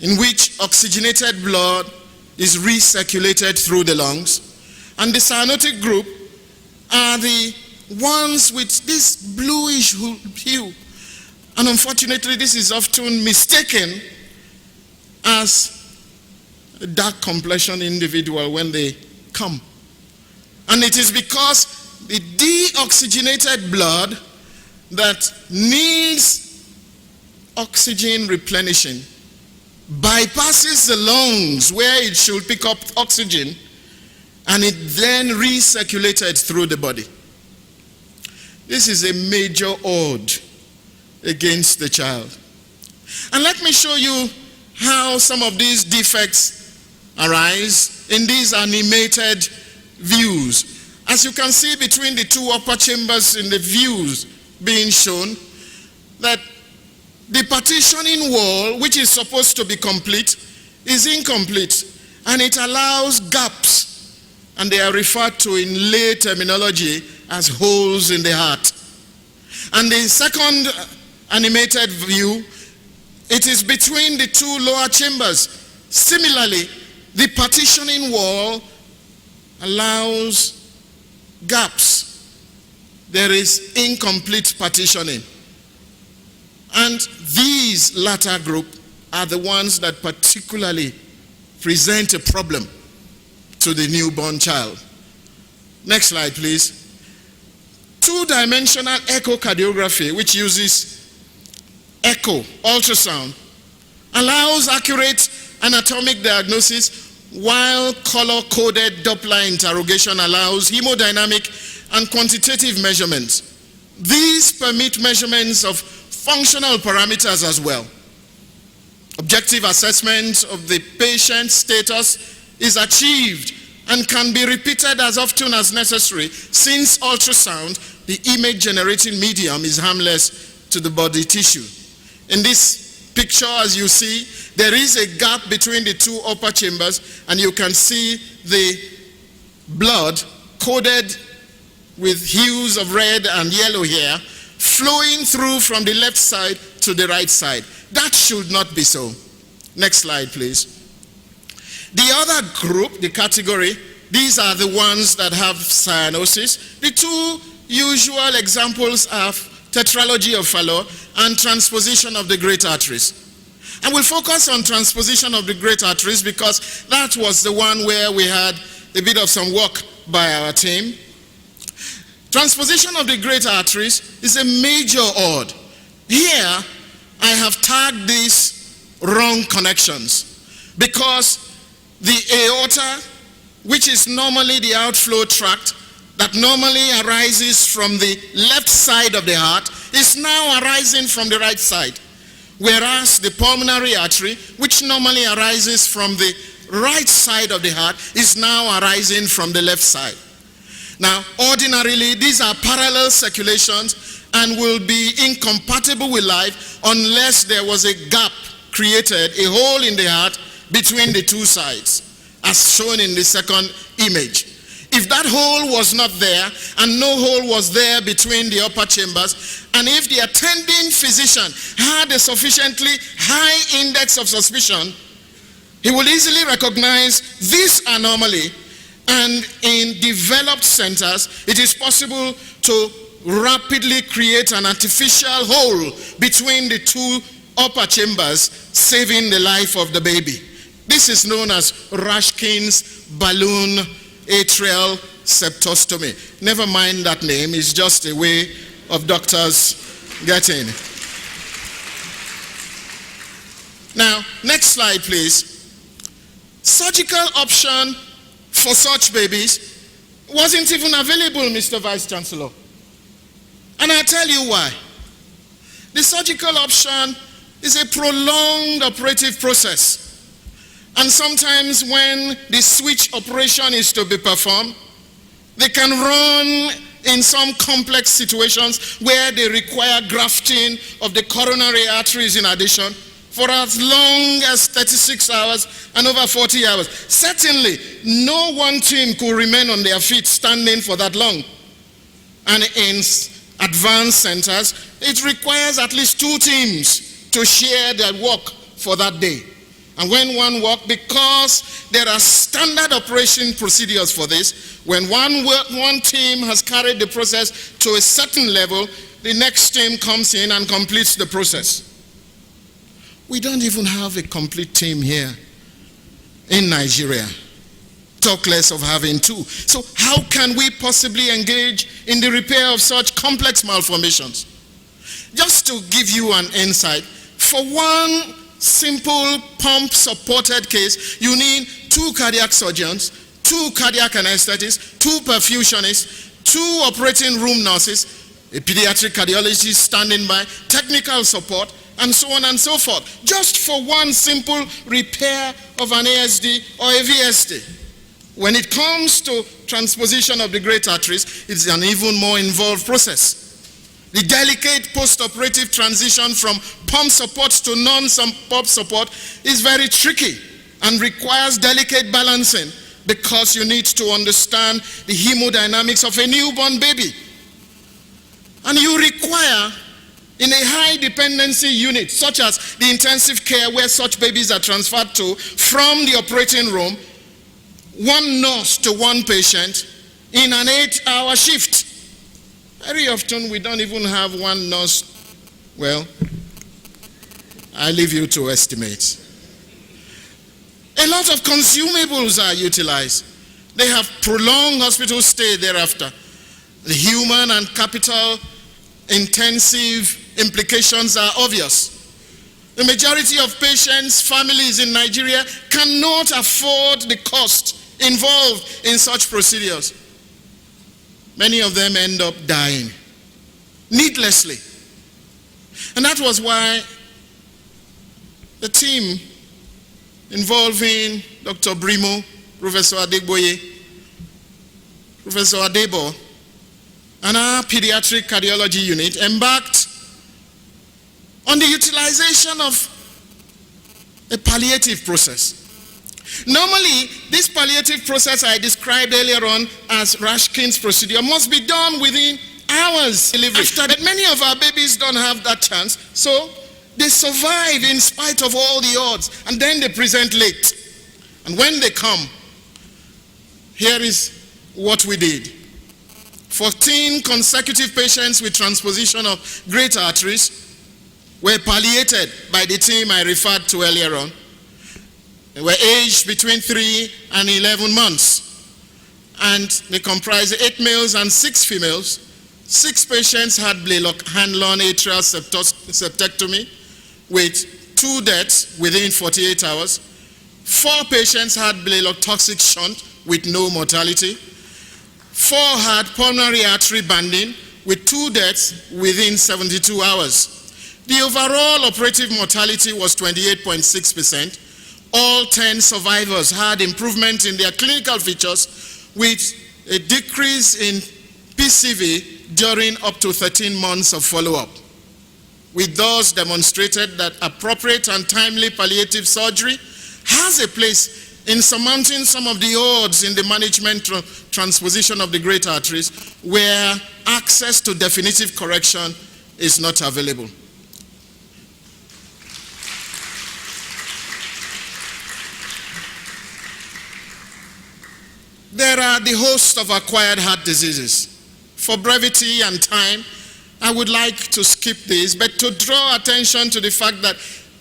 in which oxygenated blood is recirculated through the lungs. And the cyanotic group are the ones with this bluish hue. And unfortunately, this is often mistaken as a dark complexion individual when they come. And it is because the deoxygenated blood that needs oxygen replenishing bypasses the lungs where it should pick up oxygen, and it then recirculated through the body. This is a major odd against the child. And let me show you how some of these defects arise in these animated views. As you can see between the two upper chambers in the views being shown, that the partitioning wall, which is supposed to be complete, is incomplete, and it allows gaps, and they are referred to in lay terminology as holes in the heart. And the second animated view, it is between the two lower chambers. Similarly, the partitioning wall allows gaps. There is incomplete partitioning. And these latter group are the ones that particularly present a problem to the newborn child. Next slide, please. Two-dimensional echocardiography, which uses echo, ultrasound, allows accurate anatomic diagnosis, while color-coded Doppler interrogation allows hemodynamic and quantitative measurements. These permit measurements of functional parameters as well. Objective assessment of the patient's status is achieved and can be repeated as often as necessary, since ultrasound, the image-generating medium, is harmless to the body tissue. In this picture, as you see, there is a gap between the two upper chambers, and you can see the blood coded with hues of red and yellow here, flowing through from the left side to the right side. That should not be so. Next slide, please. The other group, the category, these are the ones that have cyanosis. The two usual examples are tetralogy of Fallot and transposition of the great arteries. And we'll focus on transposition of the great arteries because that was the one where we had a bit of some work by our team. Transposition of the great arteries is a major odd. Here, I have tagged these wrong connections because the aorta, which is normally the outflow tract that normally arises from the left side of the heart, is now arising from the right side. Whereas the pulmonary artery, which normally arises from the right side of the heart, is now arising from the left side. Now, ordinarily, these are parallel circulations and will be incompatible with life unless there was a gap created, a hole in the heart between the two sides, as shown in the second image. If that hole was not there, and no hole was there between the upper chambers, and if the attending physician had a sufficiently high index of suspicion, he will easily recognize this anomaly. And in developed centers, it is possible to rapidly create an artificial hole between the two upper chambers, saving the life of the baby. This is known as Rashkin's balloon atrial septostomy. Never mind that name, it's just a way of doctors getting. Now, next slide, please. Surgical option for such babies wasn't even available, Mr. Vice Chancellor. And I'll tell you why. The surgical option is a prolonged operative process. And sometimes when the switch operation is to be performed, they can run in some complex situations where they require grafting of the coronary arteries in addition for as long as 36 hours and over 40 hours. Certainly, no one team could remain on their feet standing for that long. And in advanced centers, it requires at least 2 teams to share their work for that day. And when one work, because there are standard operation procedures for this, When one team has carried the process to a certain level, the next team comes in and completes the process. We don't even have a complete team here in Nigeria. Talk less of having two. So how can we possibly engage in the repair of such complex malformations? Just to give you an insight, for one simple pump-supported case, you need 2 cardiac surgeons, 2 cardiac anesthetists, 2 perfusionists, 2 operating room nurses, a pediatric cardiologist standing by, technical support, and so on and so forth, just for one simple repair of an ASD or a VSD. When it comes to transposition of the great arteries, it's an even more involved process. The delicate post-operative transition from pump support to non-pump support is very tricky and requires delicate balancing because you need to understand the hemodynamics of a newborn baby. And you require, in a high dependency unit, such as the intensive care where such babies are transferred to from the operating room, 1 nurse to 1 patient in an 8-hour shift. Very often we don't even have 1 nurse. Well, I leave you to estimate. A lot of consumables are utilized. They have prolonged hospital stay thereafter. The human and capital intensive implications are obvious. The majority of patients, families in Nigeria cannot afford the cost involved in such procedures. Many of them end up dying needlessly. And that was why the team involving Dr. Brimo, Professor Adegboye, Professor Adebo, and our pediatric cardiology unit embarked on the utilization of a palliative process. Normally, this palliative process I described earlier on as Rashkin's procedure must be done within hours delivery. But many of our babies don't have that chance, so they survive in spite of all the odds, and then they present late. And when they come, here is what we did. 14 consecutive patients with transposition of great arteries were palliated by the team I referred to earlier on. They were aged between 3 and 11 months, and they comprised 8 males and 6 females. 6 patients had Blalock-Hanlon atrial septectomy with 2 deaths within 48 hours. 4 patients had Blalock toxic shunt with no mortality. 4 had pulmonary artery banding with 2 deaths within 72 hours. The overall operative mortality was 28.6%. All 10 survivors had improvement in their clinical features with a decrease in PCV during up to 13 months of follow-up. We thus demonstrated that appropriate and timely palliative surgery has a place in surmounting some of the odds in the management transposition of the great arteries where access to definitive correction is not available. There are the host of acquired heart diseases. For brevity and time, I would like to skip this, but to draw attention to the fact that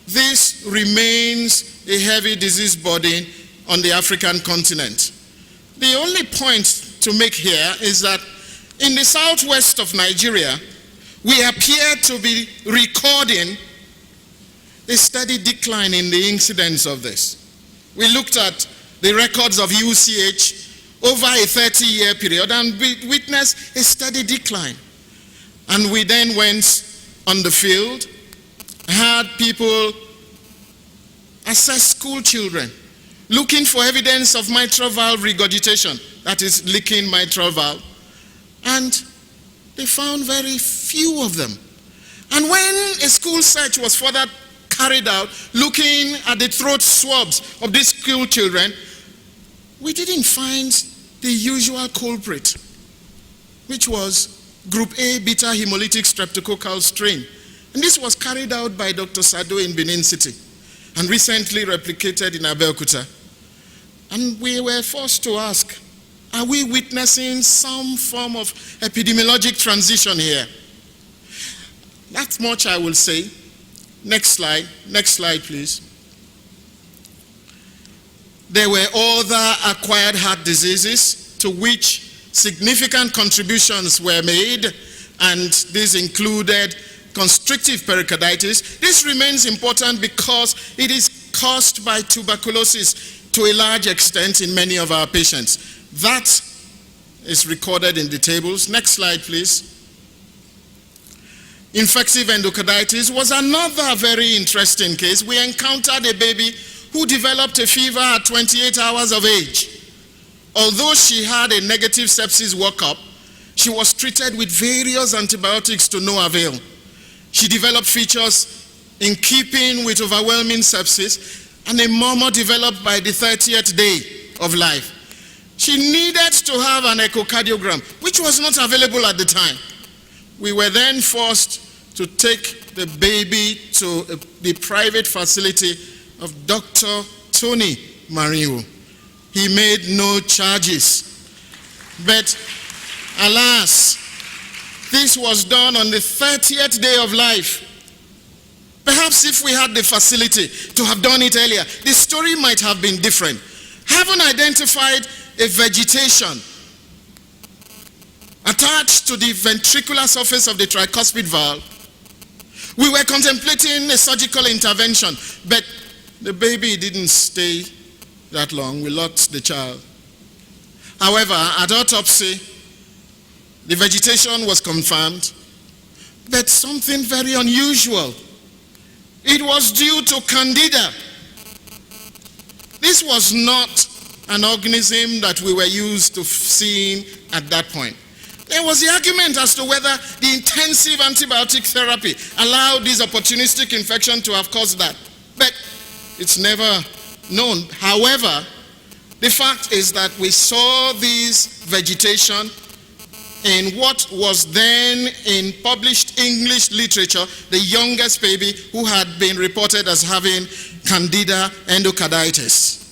this remains a heavy disease burden on the African continent. The only point to make here is that in the southwest of Nigeria, we appear to be recording a steady decline in the incidence of this. We looked at the records of UCH over a 30-year period and we witnessed a steady decline. And we then went on the field, had people assess school children, looking for evidence of mitral valve regurgitation, that is leaking mitral valve, and they found very few of them. And when a school search was further carried out, looking at the throat swabs of these school children, we didn't find the usual culprit, which was group A beta hemolytic streptococcal strain. And this was carried out by Dr. Sado in Benin City and recently replicated in Abeokuta. And we were forced to ask, Are we witnessing some form of epidemiologic transition here? That much I will say. Next slide please. There were other acquired heart diseases to which significant contributions were made, and these included constrictive pericarditis. This remains important because it is caused by tuberculosis to a large extent in many of our patients. That is recorded in the tables. Next slide, please. Infective endocarditis was another very interesting case. We encountered a baby who developed a fever at 28 hours of age. Although she had a negative sepsis workup, she was treated with various antibiotics to no avail. She developed features in keeping with overwhelming sepsis, and a murmur developed by the 30th day of life. She needed to have an echocardiogram, which was not available at the time. We were then forced to take the baby to the private facility of Dr. Tony Mariu. He made no charges. But alas, this was done on the 30th day of life. Perhaps if we had the facility to have done it earlier, the story might have been different. Having identified a vegetation attached to the ventricular surface of the tricuspid valve, we were contemplating a surgical intervention, but the baby didn't stay that long. We lost the child. However, at autopsy, the vegetation was confirmed, but something very unusual. It was due to Candida. This was not an organism that we were used to seeing at that point. There was the argument as to whether the intensive antibiotic therapy allowed this opportunistic infection to have caused that. But it's never known. However, the fact is that we saw this vegetation in what was then in published English literature, the youngest baby who had been reported as having Candida endocarditis.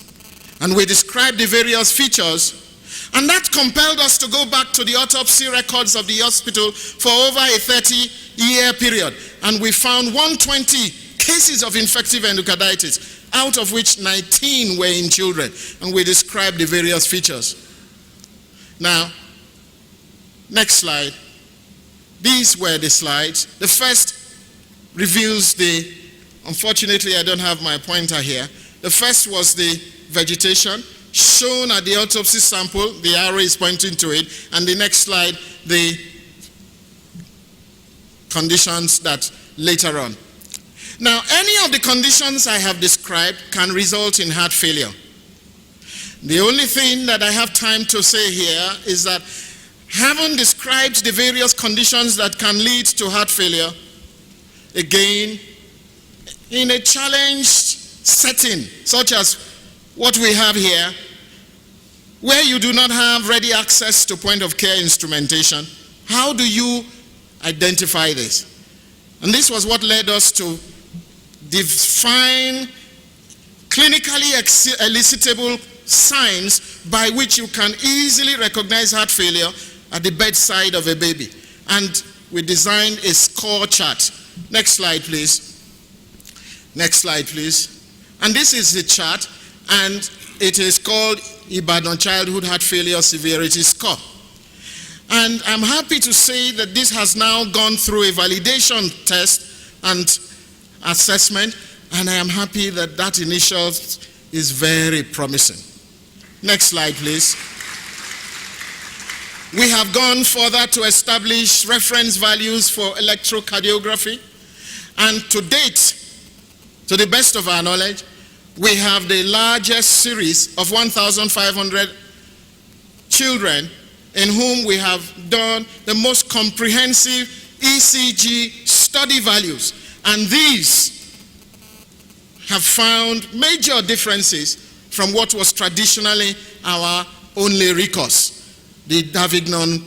And we described the various features, and that compelled us to go back to the autopsy records of the hospital for over a 30-year period. And we found 120 cases of infective endocarditis, out of which 19 were in children. And we described the various features. Now, next slide. These were the slides. The first reveals the, unfortunately I don't have my pointer here. The first was the vegetation shown at the autopsy sample. The arrow is pointing to it. And the next slide, the conditions that later on. Now, any of the conditions I have described can result in heart failure. The only thing that I have time to say here is that having described the various conditions that can lead to heart failure, again, in a challenged setting, such as what we have here, where you do not have ready access to point-of-care instrumentation, how do you identify this? And this was what led us to define clinically elicitable signs by which you can easily recognize heart failure at the bedside of a baby. And we designed a score chart. Next slide, please. Next slide, please. And this is the chart, and it is called Ibadan Childhood Heart Failure Severity Score. And I'm happy to say that this has now gone through a validation test and assessment, and I am happy that that initial is very promising. Next slide, please. We have gone further to establish reference values for electrocardiography, and to date, to the best of our knowledge, we have the largest series of 1,500 children in whom we have done the most comprehensive ECG study values. And these have found major differences from what was traditionally our only recourse, the Davignon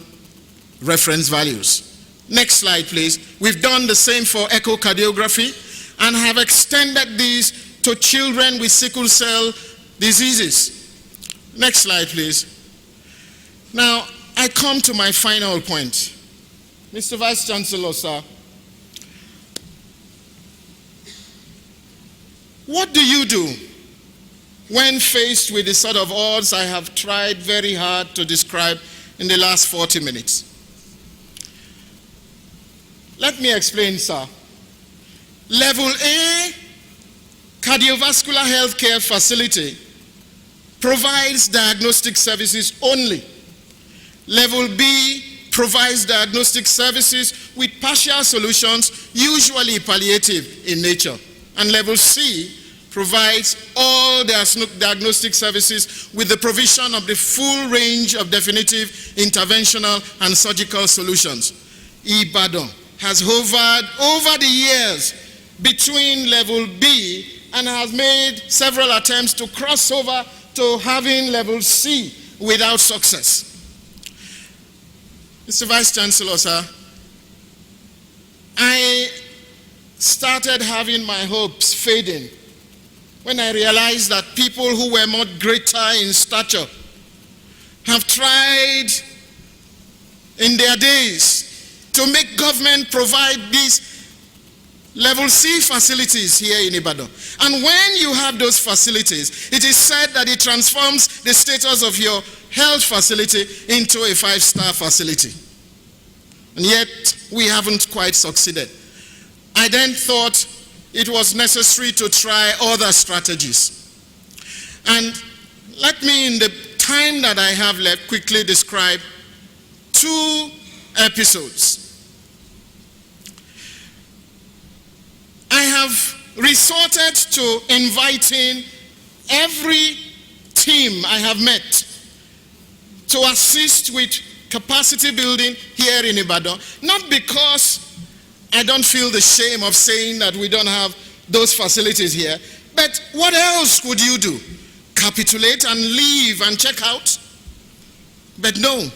reference values. Next slide, please. We've done the same for echocardiography and have extended these to children with sickle cell diseases. Next slide, please. Now, I come to my final point. Mr. Vice Chancellor, sir, what do you do when faced with the sort of odds I have tried very hard to describe in the last 40 minutes? Let me explain, sir. Level A, cardiovascular healthcare facility, provides diagnostic services only. Level B provides diagnostic services with partial solutions, usually palliative in nature. And level C provides all diagnostic services with the provision of the full range of definitive interventional and surgical solutions. Ibadan has hovered over the years between level B and has made several attempts to cross over to having level C without success. Mr. Vice Chancellor, sir, I started having my hopes fading when I realized that people who were much greater in stature have tried in their days to make government provide these level C facilities here in Ibadan. And when you have those facilities, it is said that it transforms the status of your health facility into a 5-star facility. And yet, we haven't quite succeeded. I then thought it was necessary to try other strategies. And let me, in the time that I have left, quickly describe 2 episodes. I have resorted to inviting every team I have met to assist with capacity building here in Ibadan, not because I don't feel the shame of saying that we don't have those facilities here, but what else would you do? Capitulate and leave and check out? But no.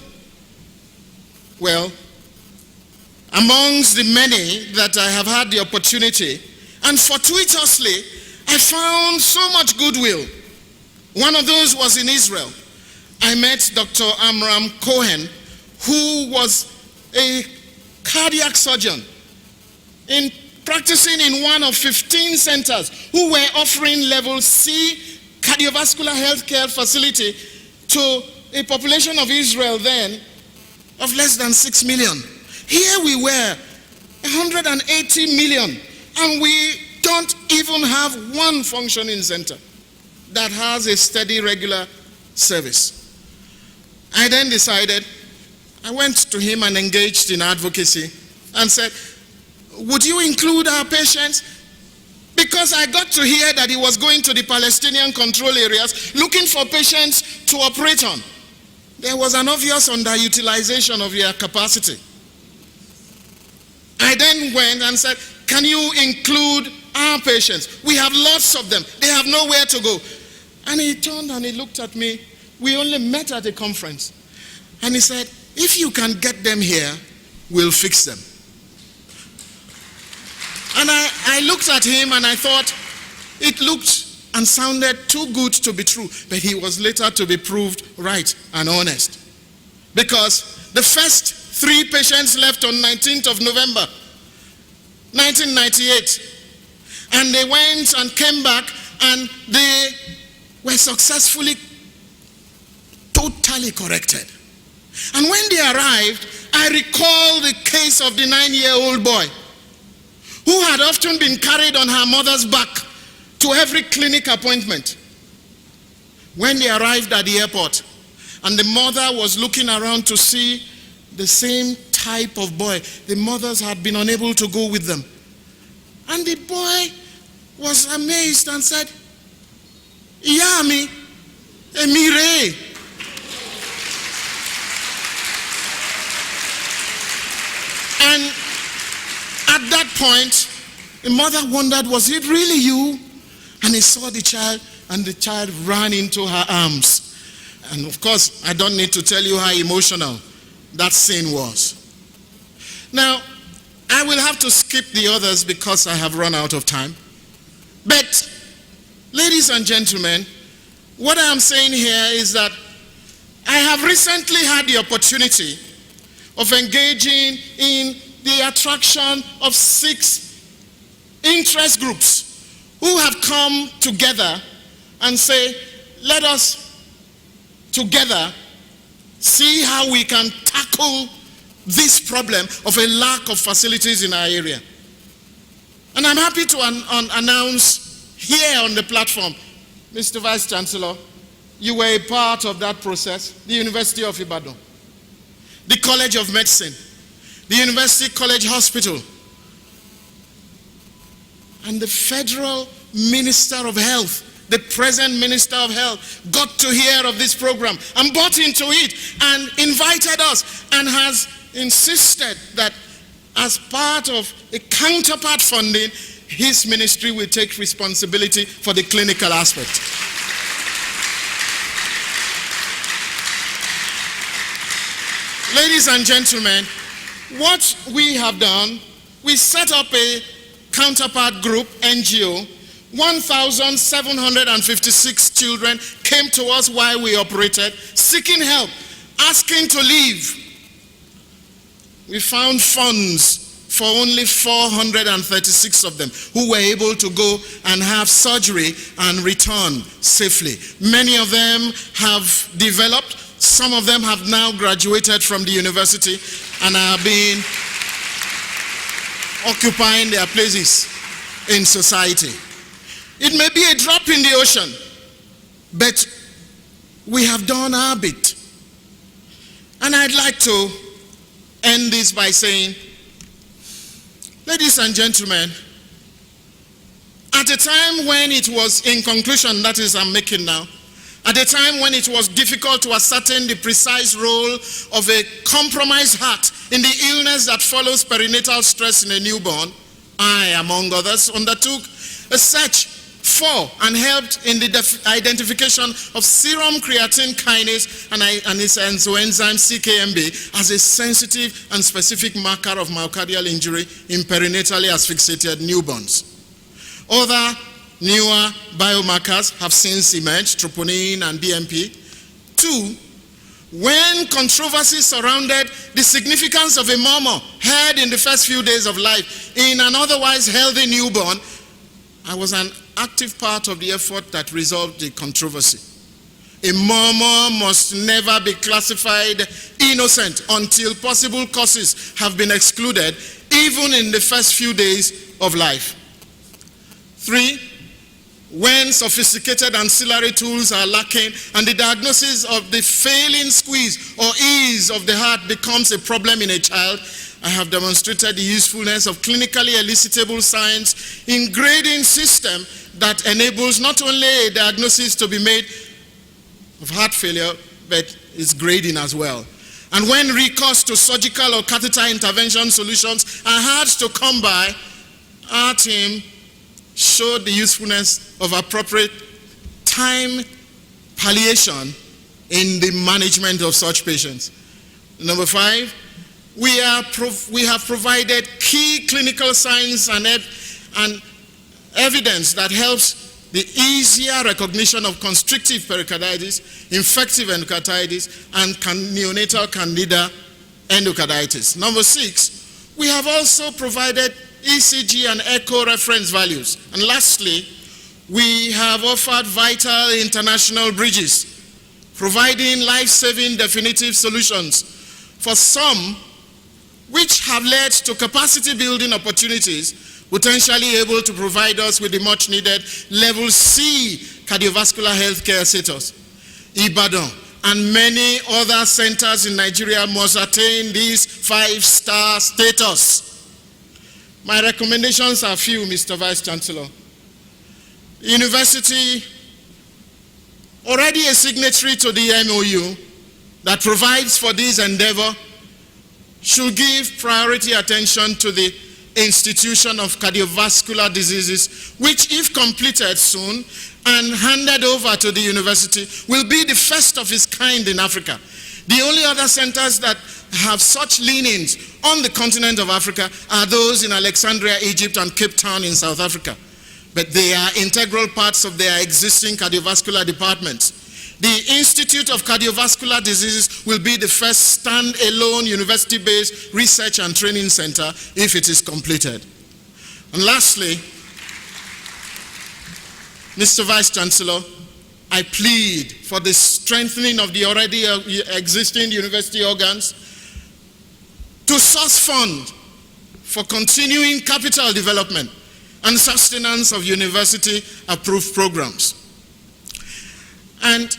Well, amongst the many that I have had the opportunity, and fortuitously, I found so much goodwill. One of those was in Israel. I met Dr. Amram Cohen, who was a cardiac surgeon practicing in one of 15 centers who were offering level C cardiovascular healthcare facility to a population of Israel then of less than 6 million. Here we were, 180 million, and we don't even have one functioning center that has a steady, regular service. I then decided, I went to him and engaged in advocacy and said, would you include our patients? Because I got to hear that he was going to the Palestinian control areas looking for patients to operate on. There was an obvious underutilization of their capacity. I then went and said, can you include our patients? We have lots of them. They have nowhere to go. And he turned and he looked at me. We only met at a conference. And he said, if you can get them here, we'll fix them. And I looked at him and I thought, it looked and sounded too good to be true. But he was later to be proved right and honest. Because the first 3 patients left on 19th of November, 1998. And they went and came back and they were successfully totally corrected. And when they arrived, I recall the case of the 9-year-old boy who had often been carried on her mother's back to every clinic appointment. When they arrived at the airport and the mother was looking around to see the same type of boy, the mothers had been unable to go with them. And the boy was amazed and said, Iyami, Emire. And at that point, the mother wondered, was it really you? And he saw the child, and the child ran into her arms. And of course, I don't need to tell you how emotional that scene was. Now, I will have to skip the others because I have run out of time. But, ladies and gentlemen, what I am saying here is that I have recently had the opportunity of engaging in the attraction of 6 interest groups who have come together and say, let us together see how we can tackle this problem of a lack of facilities in our area. And I'm happy to announce here on the platform, Mr. Vice Chancellor, you were a part of that process. The University of Ibadan, the College of Medicine, the University College Hospital, and the Federal Minister of Health, the present Minister of Health, got to hear of this program and bought into it and invited us and has insisted that as part of a counterpart funding, his ministry will take responsibility for the clinical aspect. Ladies and gentlemen, what we have done, we set up a counterpart group, NGO. 1,756 children came to us while we operated, seeking help, asking to leave. We found funds for only 436 of them who were able to go and have surgery and return safely. Many of them have developed. Some of them have now graduated from the university and are being occupying their places in society. It may be a drop in the ocean, but we have done our bit. And I'd like to end this by saying, ladies and gentlemen, at a time when it was, in conclusion, that is I'm making now, at a time when it was difficult to ascertain the precise role of a compromised heart in the illness that follows perinatal stress in a newborn, I, among others, undertook a search for and helped in the identification of serum creatine kinase and its enzyme CKMB as a sensitive and specific marker of myocardial injury in perinatally asphyxiated newborns. Other newer biomarkers have since emerged, troponin and BMP. 2, when controversy surrounded the significance of a murmur heard in the first few days of life in an otherwise healthy newborn, I was an active part of the effort that resolved the controversy. A murmur must never be classified innocent until possible causes have been excluded, even in the first few days of life. 3, when sophisticated ancillary tools are lacking and the diagnosis of the failing squeeze or ease of the heart becomes a problem in a child, I have demonstrated the usefulness of clinically elicitable science in grading system that enables not only a diagnosis to be made of heart failure, but its grading as well. And when recourse to surgical or catheter intervention solutions are hard to come by, our team showed the usefulness of appropriate time palliation in the management of such patients. Number 5, we have provided key clinical science and evidence that helps the easier recognition of constrictive pericarditis, infective endocarditis, and neonatal candida endocarditis. Number 6, we have also provided ECG and echo reference values. And lastly, we have offered vital international bridges, providing life-saving definitive solutions for some which have led to capacity building opportunities, potentially able to provide us with the much needed level C cardiovascular healthcare status. Ibadan and many other centers in Nigeria must attain this 5-star status. My recommendations are few, Mr. Vice Chancellor. The university, already a signatory to the MOU that provides for this endeavor, should give priority attention to the Institution of Cardiovascular Diseases, which, if completed soon and handed over to the university, will be the first of its kind in Africa. The only other centers that have such leanings on the continent of Africa are those in Alexandria, Egypt, and Cape Town in South Africa. But they are integral parts of their existing cardiovascular departments. The Institute of Cardiovascular Diseases will be the first stand-alone university-based research and training center if it is completed. And lastly, Mr. Vice Chancellor, I plead for the strengthening of the already existing university organs to source funds for continuing capital development and sustenance of university-approved programs. And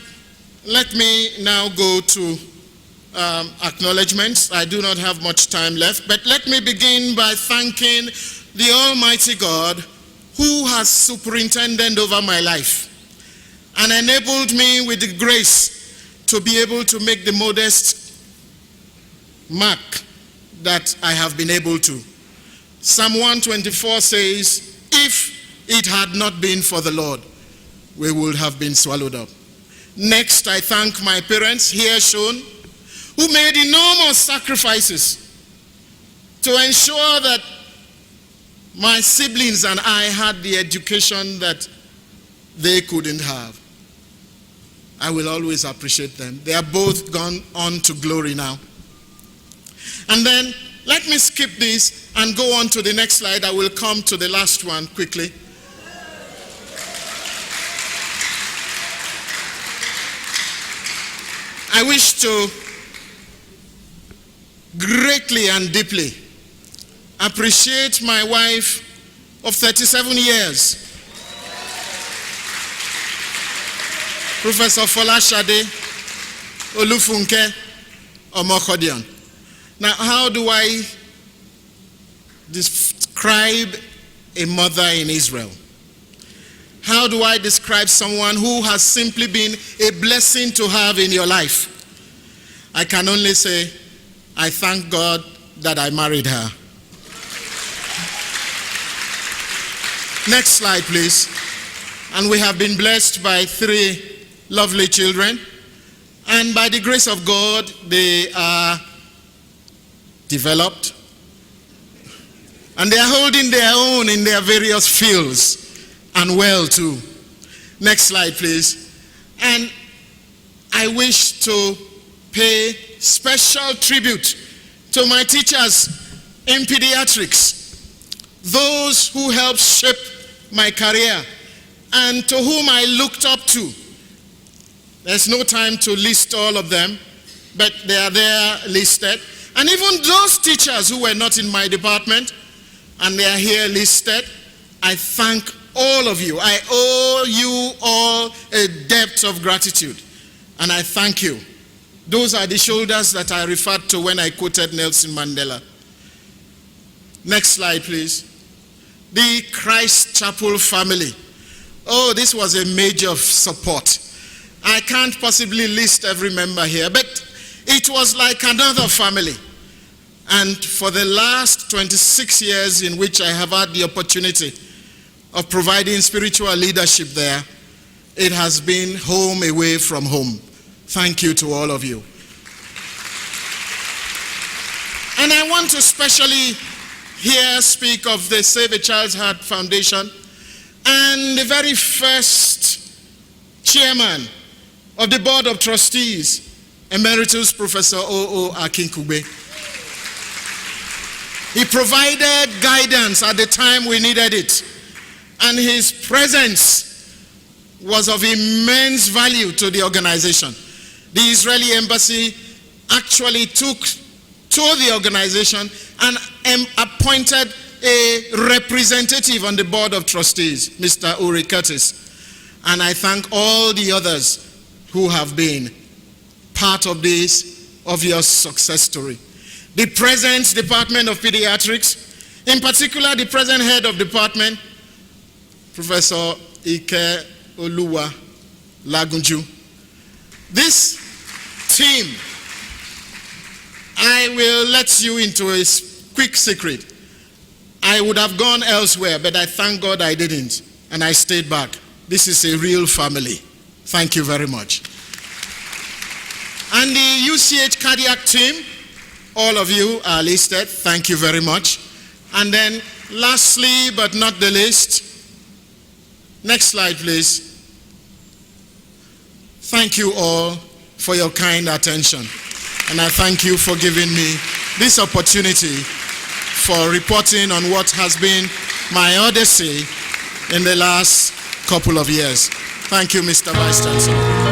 let me now go to acknowledgements. I do not have much time left, but let me begin by thanking the Almighty God who has superintended over my life and enabled me with the grace to be able to make the modest mark that I have been able to. Psalm 124 says, if it had not been for the Lord, we would have been swallowed up. Next, I thank my parents, here shown, who made enormous sacrifices to ensure that my siblings and I had the education that they couldn't have. I will always appreciate them. They are both gone on to glory now. And then, let me skip this and go on to the next slide. I will come to the last one quickly. I wish to greatly and deeply appreciate my wife of 37 years, Professor Folashade Olufunke Omokhodion. Now, how do I describe a mother in Israel? How do I describe someone who has simply been a blessing to have in your life? I can only say, I thank God that I married her. Next slide, please. And we have been blessed by 3 lovely children. And by the grace of God, they are developed. And they are holding their own in their various fields. And well, too. Next slide, please. And I wish to pay special tribute to my teachers in pediatrics, those who helped shape my career and to whom I looked up to. There's no time to list all of them, but they are there listed. And even those teachers who were not in my department, and they are here listed, I thank all of you. I owe you all a debt of gratitude, and I thank you. Those are the shoulders that I referred to when I quoted Nelson Mandela. Next slide, please. The Christ Chapel family. Oh, this was a major support. I can't possibly list every member here, but it was like another family. And for the last 26 years in which I have had the opportunity of providing spiritual leadership there, it has been home away from home. Thank you to all of you. And I want to especially here speak of the Save a Child's Heart Foundation and the very first chairman of the Board of Trustees, Emeritus Professor O.O. Akinkugbe. He provided guidance at the time we needed it, and his presence was of immense value to the organization. The Israeli embassy actually took to the organization and appointed a representative on the Board of Trustees, Mr. Uri Curtis. And I thank all the others who have been part of this obvious success story. The present Department of Pediatrics, in particular the present head of department, Professor Ike Oluwa Lagunju. This team, I will let you into a quick secret. I would have gone elsewhere, but I thank God I didn't, and I stayed back. This is a real family. Thank you very much. And the UCH cardiac team, all of you are listed. Thank you very much. And then lastly, but not the least, next slide, please. Thank you all for your kind attention. And I thank you for giving me this opportunity for reporting on what has been my odyssey in the last couple of years. Thank you, Mr. Vice Chancellor.